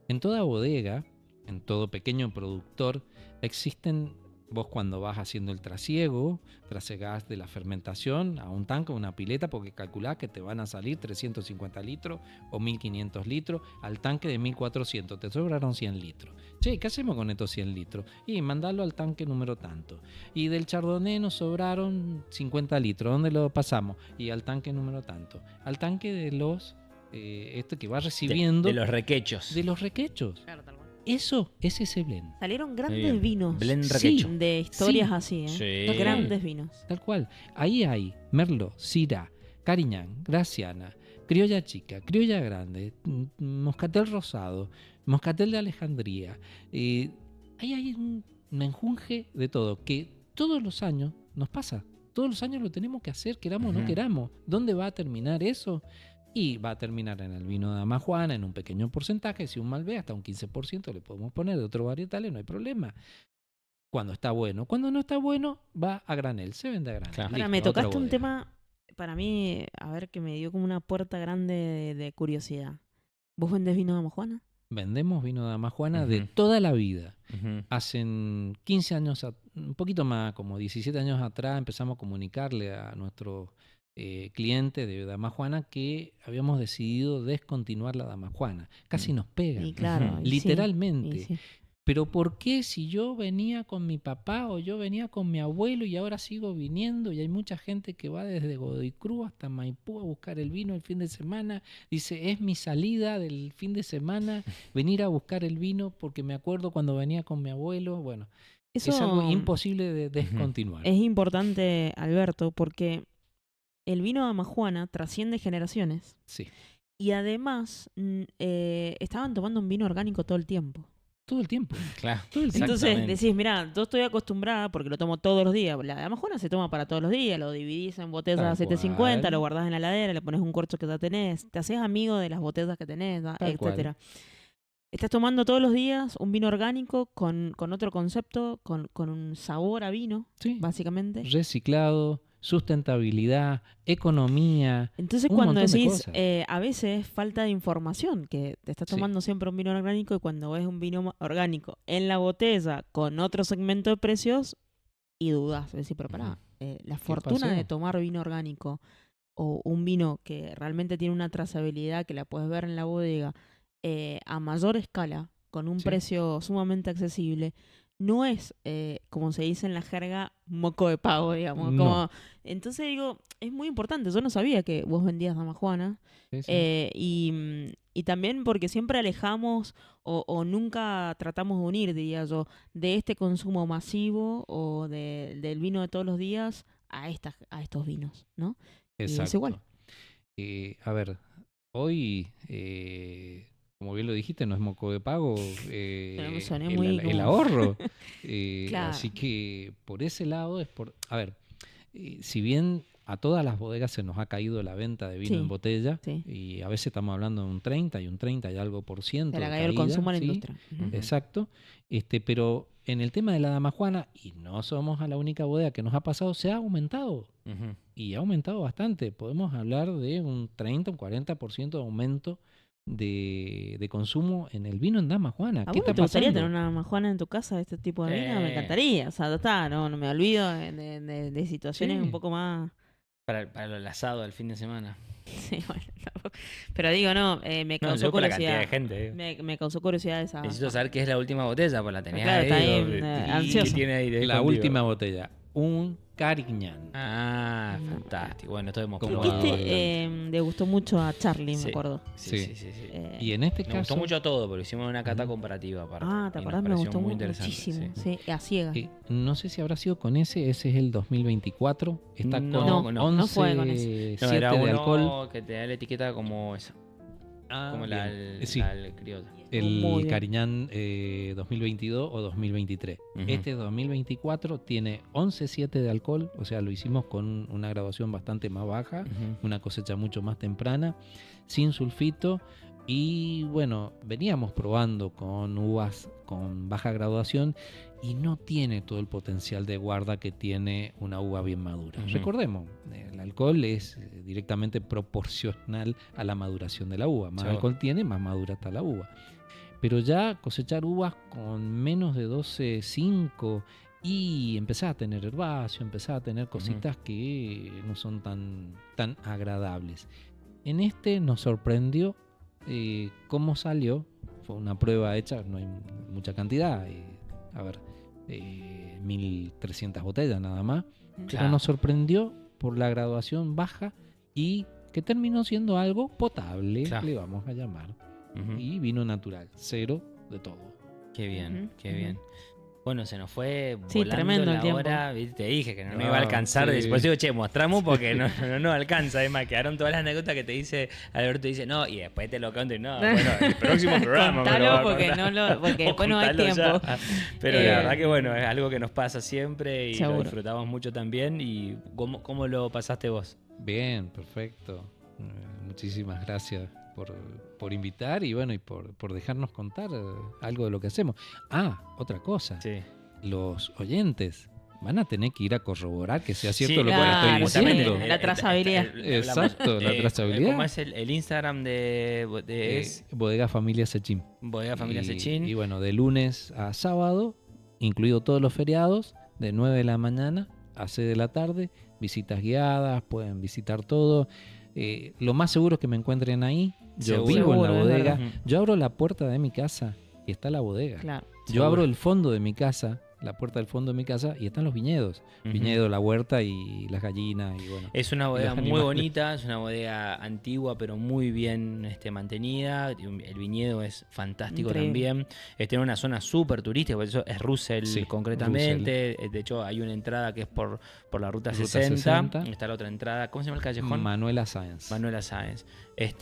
En toda bodega, en todo pequeño productor, existen... Vos cuando vas haciendo el trasiego, trasegás de la fermentación a un tanque o una pileta porque calculás que te van a salir 350 litros o 1500 litros al tanque de 1400. Te sobraron 100 litros. Che, ¿qué hacemos con estos 100 litros? Y mandarlo al tanque número tanto. Y del Chardonnay nos sobraron 50 litros. ¿Dónde lo pasamos? Y al tanque número tanto. Al tanque de los... esto que va recibiendo... De los requechos. De los requechos. Claro, tal cual. Eso es ese blend. Salieron Muy grandes bien. vinos. Blend Sí. requecho. De historias Sí. así, ¿eh? Sí. Grandes vinos. Tal cual. Ahí hay Merlot, Syrah, Carignan, Graciana, Criolla Chica, Criolla Grande, Moscatel Rosado, Moscatel de Alejandría. Ahí hay un menjunje de todo que todos los años nos pasa. Todos los años lo tenemos que hacer, queramos o no queramos. ¿Dónde va a terminar eso? Y va a terminar en el vino de Damajuana en un pequeño porcentaje. Si un Malbec hasta un 15% le podemos poner de otros varietales, no hay problema. Cuando está bueno. Cuando no está bueno, va a granel. Se vende a granel. Claro. Ahora, Listo, me otra tocaste un bodega. tema, para mí, a ver, que me dio como una puerta grande de curiosidad. ¿Vos vendés vino de Damajuana? Vendemos vino de Damajuana de Ujú. toda la vida. Ujú. Hacen 15 años, un poquito más, como 17 años atrás, empezamos a comunicarle a nuestros clientes de Damajuana que habíamos decidido descontinuar la Damajuana. Casi nos pegan. Y claro. y sí, Literalmente. y sí. Pero ¿por qué si yo venía con mi papá o yo venía con mi abuelo y ahora sigo viniendo y hay mucha gente que va desde Godoy Cruz hasta Maipú a buscar el vino el fin de semana? Dice, es mi salida del fin de semana venir a buscar el vino porque me acuerdo cuando venía con mi abuelo. Bueno, Eso es algo imposible de descontinuar. es importante, Alberto, porque el vino de Damajuana trasciende generaciones. Sí, Y además, estaban tomando un vino orgánico todo el tiempo. todo el tiempo. Claro. Todo el tiempo. Entonces Exactamente. decís, mirá, yo estoy acostumbrada porque lo tomo todos los días. La Damajuana se toma para todos los días, lo dividís en botellas Tal a 750, cual. lo guardás en la heladera, le pones un corcho que ya tenés, te haces amigo de las botellas que tenés, Tal cual. etcétera. Estás tomando todos los días un vino orgánico con otro concepto, con un sabor a vino, Sí. básicamente. Reciclado, sustentabilidad, economía. Entonces Un cuando montón de decís, cosas. a veces falta de información, que te estás Sí. tomando siempre un vino orgánico y cuando ves un vino orgánico en la botella con otro segmento de precios y dudas, decís, pero pará, la fortuna pasó? de tomar vino orgánico o un vino que realmente tiene una trazabilidad que la puedes ver en la bodega a mayor escala, con un Sí. precio sumamente accesible, no es, como se dice en la jerga, moco de pavo, digamos. No. Como, entonces digo, es muy importante. Yo no sabía que vos vendías Damajuana. Sí, sí. Y también porque siempre alejamos o nunca tratamos de unir, diría yo, de este consumo masivo o del vino de todos los días a estos vinos, ¿no? Y es Exacto. igual. A ver, hoy, como bien lo dijiste, no es moco de pago Pero soné el, muy el como- ahorro. Claro. Así que por ese lado es por... A ver, si bien a todas las bodegas se nos ha caído la venta de vino Sí, en botella, sí. y a veces estamos hablando de un 30 y un 30 y algo por ciento. Se le de cayó el caída, consumo a la ¿sí? industria. Ujú. Ujú. Exacto. Pero en el tema de la Damajuana, y no somos a la única bodega que nos ha pasado, se ha aumentado. Ujú. Y ha aumentado bastante. Podemos hablar de un 30, un 40% de aumento de consumo en el vino en Damajuana. ¿A ¿Qué vos no está te gustaría pasando? tener una Damajuana en tu casa de este tipo de vino? Me Eh. encantaría. O sea, ya está, no me olvido de situaciones Sí. un poco más... Para el asado del fin de semana. Sí, bueno, tampoco. Pero digo, no, me No, causó yo por la cantidad curiosidad. de gente. Me causó curiosidad esa... Necesito saber qué es la última botella, pues la tenés Claro, ahí. está ahí, ¿Qué ansioso. tiene ahí de La escondido? última botella. Un Cariñán. Fantástico. Bueno, esto hemos Como- Creo probado. que le gustó mucho a Charlie, Sí. me acuerdo. Sí. Y en este Me gustó caso, mucho todo, porque hicimos una cata comparativa aparte. ¿Te y nos acordás? Me pareció gustó muy interesante. muchísimo. Sí. Sí, a ciegas. no sé si habrá sido con ese es el 2024. Está No, con no 11 no fue con ese. No, 7 era de uno alcohol. que te da la etiqueta como esa. Como Bien. Sí, la criollo. el Muy bien. Cariñán 2022 o 2023. Ujú. Este 2024 tiene 11,7 de alcohol, o sea, lo hicimos con una graduación bastante más baja, Ujú. una cosecha mucho más temprana, sin sulfito. Y bueno, veníamos probando con uvas con baja graduación y no tiene todo el potencial de guarda que tiene una uva bien madura. Ujú. Recordemos, el alcohol es directamente proporcional a la maduración de la uva. Más Sí. alcohol tiene, más madura está la uva. Pero ya cosechar uvas con menos de 12,5 y empezar a tener herbáceo, empezar a tener cositas que no son tan agradables. En este nos sorprendió cómo salió. Fue una prueba hecha, no hay mucha cantidad. 1.300 botellas nada más. Pero Claro. nos sorprendió por la graduación baja y que terminó siendo algo potable, Claro. le vamos a llamar. Ujú. Y vino natural, cero de todo. Qué bien, Ujú, qué ujú. bien. Bueno, se nos fue Sí, volando tremendo el la tiempo. hora. ¿Viste? Te dije que no No, iba a alcanzar. sí. Después digo, che, mostramos porque no alcanza. Además, quedaron todas las anécdotas que te dice Alberto. Dice, no, y después te lo cuento. Y no, bueno, el próximo programa. me lo va Contalo a porque, contar. porque O después no hay contalo ya. tiempo. Pero Eh, la verdad que bueno, es algo que nos pasa siempre y Seguro. lo disfrutamos mucho también. ¿Y cómo lo pasaste vos? Bien, perfecto. Muchísimas gracias por invitar y bueno, y por dejarnos contar algo de lo que hacemos. Otra cosa. Sí. Los oyentes van a tener que ir a corroborar que sea cierto Sí, lo que claro, le estoy sí. diciendo. La trazabilidad. Exacto, la trazabilidad. ¿Cómo es el Instagram de es Bodega Familia Sechín. Bodega Familia Y Sechín? bueno, de lunes a sábado, incluido todos los feriados, de 9 de la mañana a 6 de la tarde, visitas guiadas, pueden visitar todo. Lo más seguro es que me encuentren ahí. Yo Seguro. vivo en la Seguro, es bodega. verdad. Yo abro la puerta de mi casa y está la bodega. Claro. Yo Seguro. abro el fondo de mi casa, la puerta del fondo de mi casa, y están los viñedos. Ujú. Viñedo, la huerta y las gallinas y bueno. Es una bodega los muy animales. bonita, es una bodega antigua pero muy bien mantenida. El viñedo es fantástico Increíble. también. Está en una zona súper turística, por eso es Russell Sí, concretamente. De hecho, hay una entrada que es por la ruta Ruta 60. 60. Está la otra entrada. ¿Cómo se llama el callejón? Manuela Sáenz. Manuela Sáenz.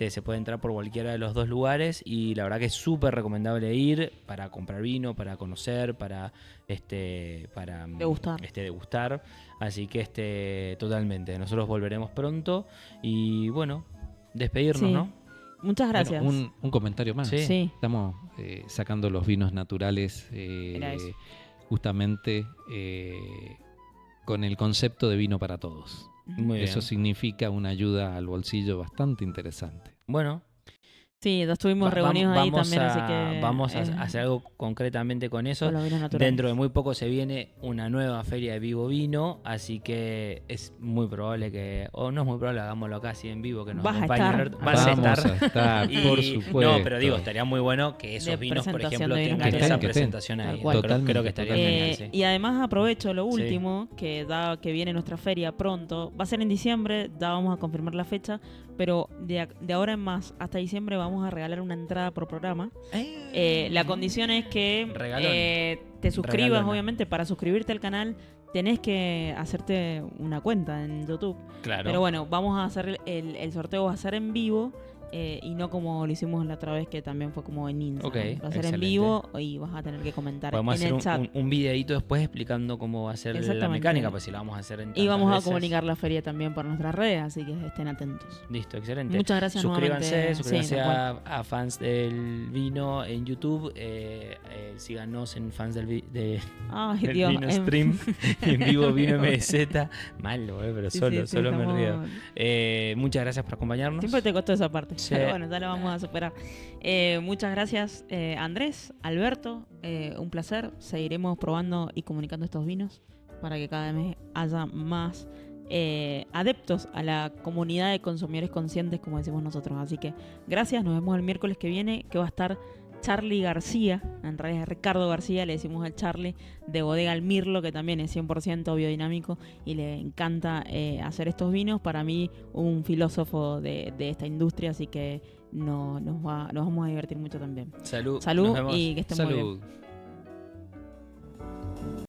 Se puede entrar por cualquiera de los dos lugares y la verdad que es súper recomendable ir para comprar vino, para conocer, para Degustar. degustar. Así que totalmente. Nosotros volveremos pronto y bueno, despedirnos, Sí. ¿no? Muchas gracias. Bueno, un comentario más. Sí. Sí. Estamos sacando los vinos naturales Era eso. justamente con el concepto de vino para todos. Muy Eso bien. significa una ayuda al bolsillo bastante interesante. Bueno, Sí, ya estuvimos reunidos ahí también, así que... vamos a hacer algo concretamente con eso. con los vinos naturales. Dentro de muy poco se viene una nueva feria de Vivo Vino, así que es muy probable que, o no es muy probable, hagámoslo acá así en vivo, que nos Vas a acompañe estar. Alberto. Vas a Vamos estar. a estar, Y- por supuesto. No, pero digo, estaría muy bueno que esos De vinos, por presentación ejemplo, de vinos tengan naturales. esa Que estén. presentación Tal ahí. cual. Creo que estaría Totalmente. genial, sí. Y además aprovecho lo Sí. último, que viene nuestra feria pronto. Va a ser en diciembre, ya vamos a confirmar la fecha, pero de ahora en más, hasta diciembre vamos a regalar una entrada por programa. La condición es que Regalón. te suscribas, Regalona. obviamente, para suscribirte al canal tenés que hacerte una cuenta en YouTube. Claro. Pero bueno, vamos a hacer el sorteo, va a ser en vivo. Y no como lo hicimos la otra vez, que también fue como en Instagram. Ok, va a ser en excelente. vivo y vas a tener que comentar Podemos en hacer el chat. un videíto después explicando cómo va a ser la Exactamente. mecánica, pues si la vamos a hacer en Y vamos tantas a comunicar veces. la feria también por nuestras redes, así que estén atentos. Listo, excelente. Muchas gracias Suscríbanse, nuevamente. suscríbanse Sí, tal a fans del vino en YouTube. Síganos en fans del Ay, del Dios. Vino Stream. En vivo Vino MZ. Malo, pero Sí, solo sí, me río. estamos- Muchas gracias por acompañarnos. Siempre te costó esa parte. Sí. Pero bueno, ya la vamos a superar. Muchas gracias, Andrés, Alberto. Un placer. Seguiremos probando y comunicando estos vinos para que cada vez haya más adeptos a la comunidad de consumidores conscientes, como decimos nosotros. Así que gracias. Nos vemos el miércoles que viene, que va a estar Charlie García, en realidad es Ricardo García, le decimos al Charlie, de Bodega El Mirlo, que también es 100% biodinámico y le encanta hacer estos vinos. Para mí, un filósofo de esta industria, así que nos vamos a divertir mucho también. Salud. Salud Nos vemos. y que estén muy bien. Salud.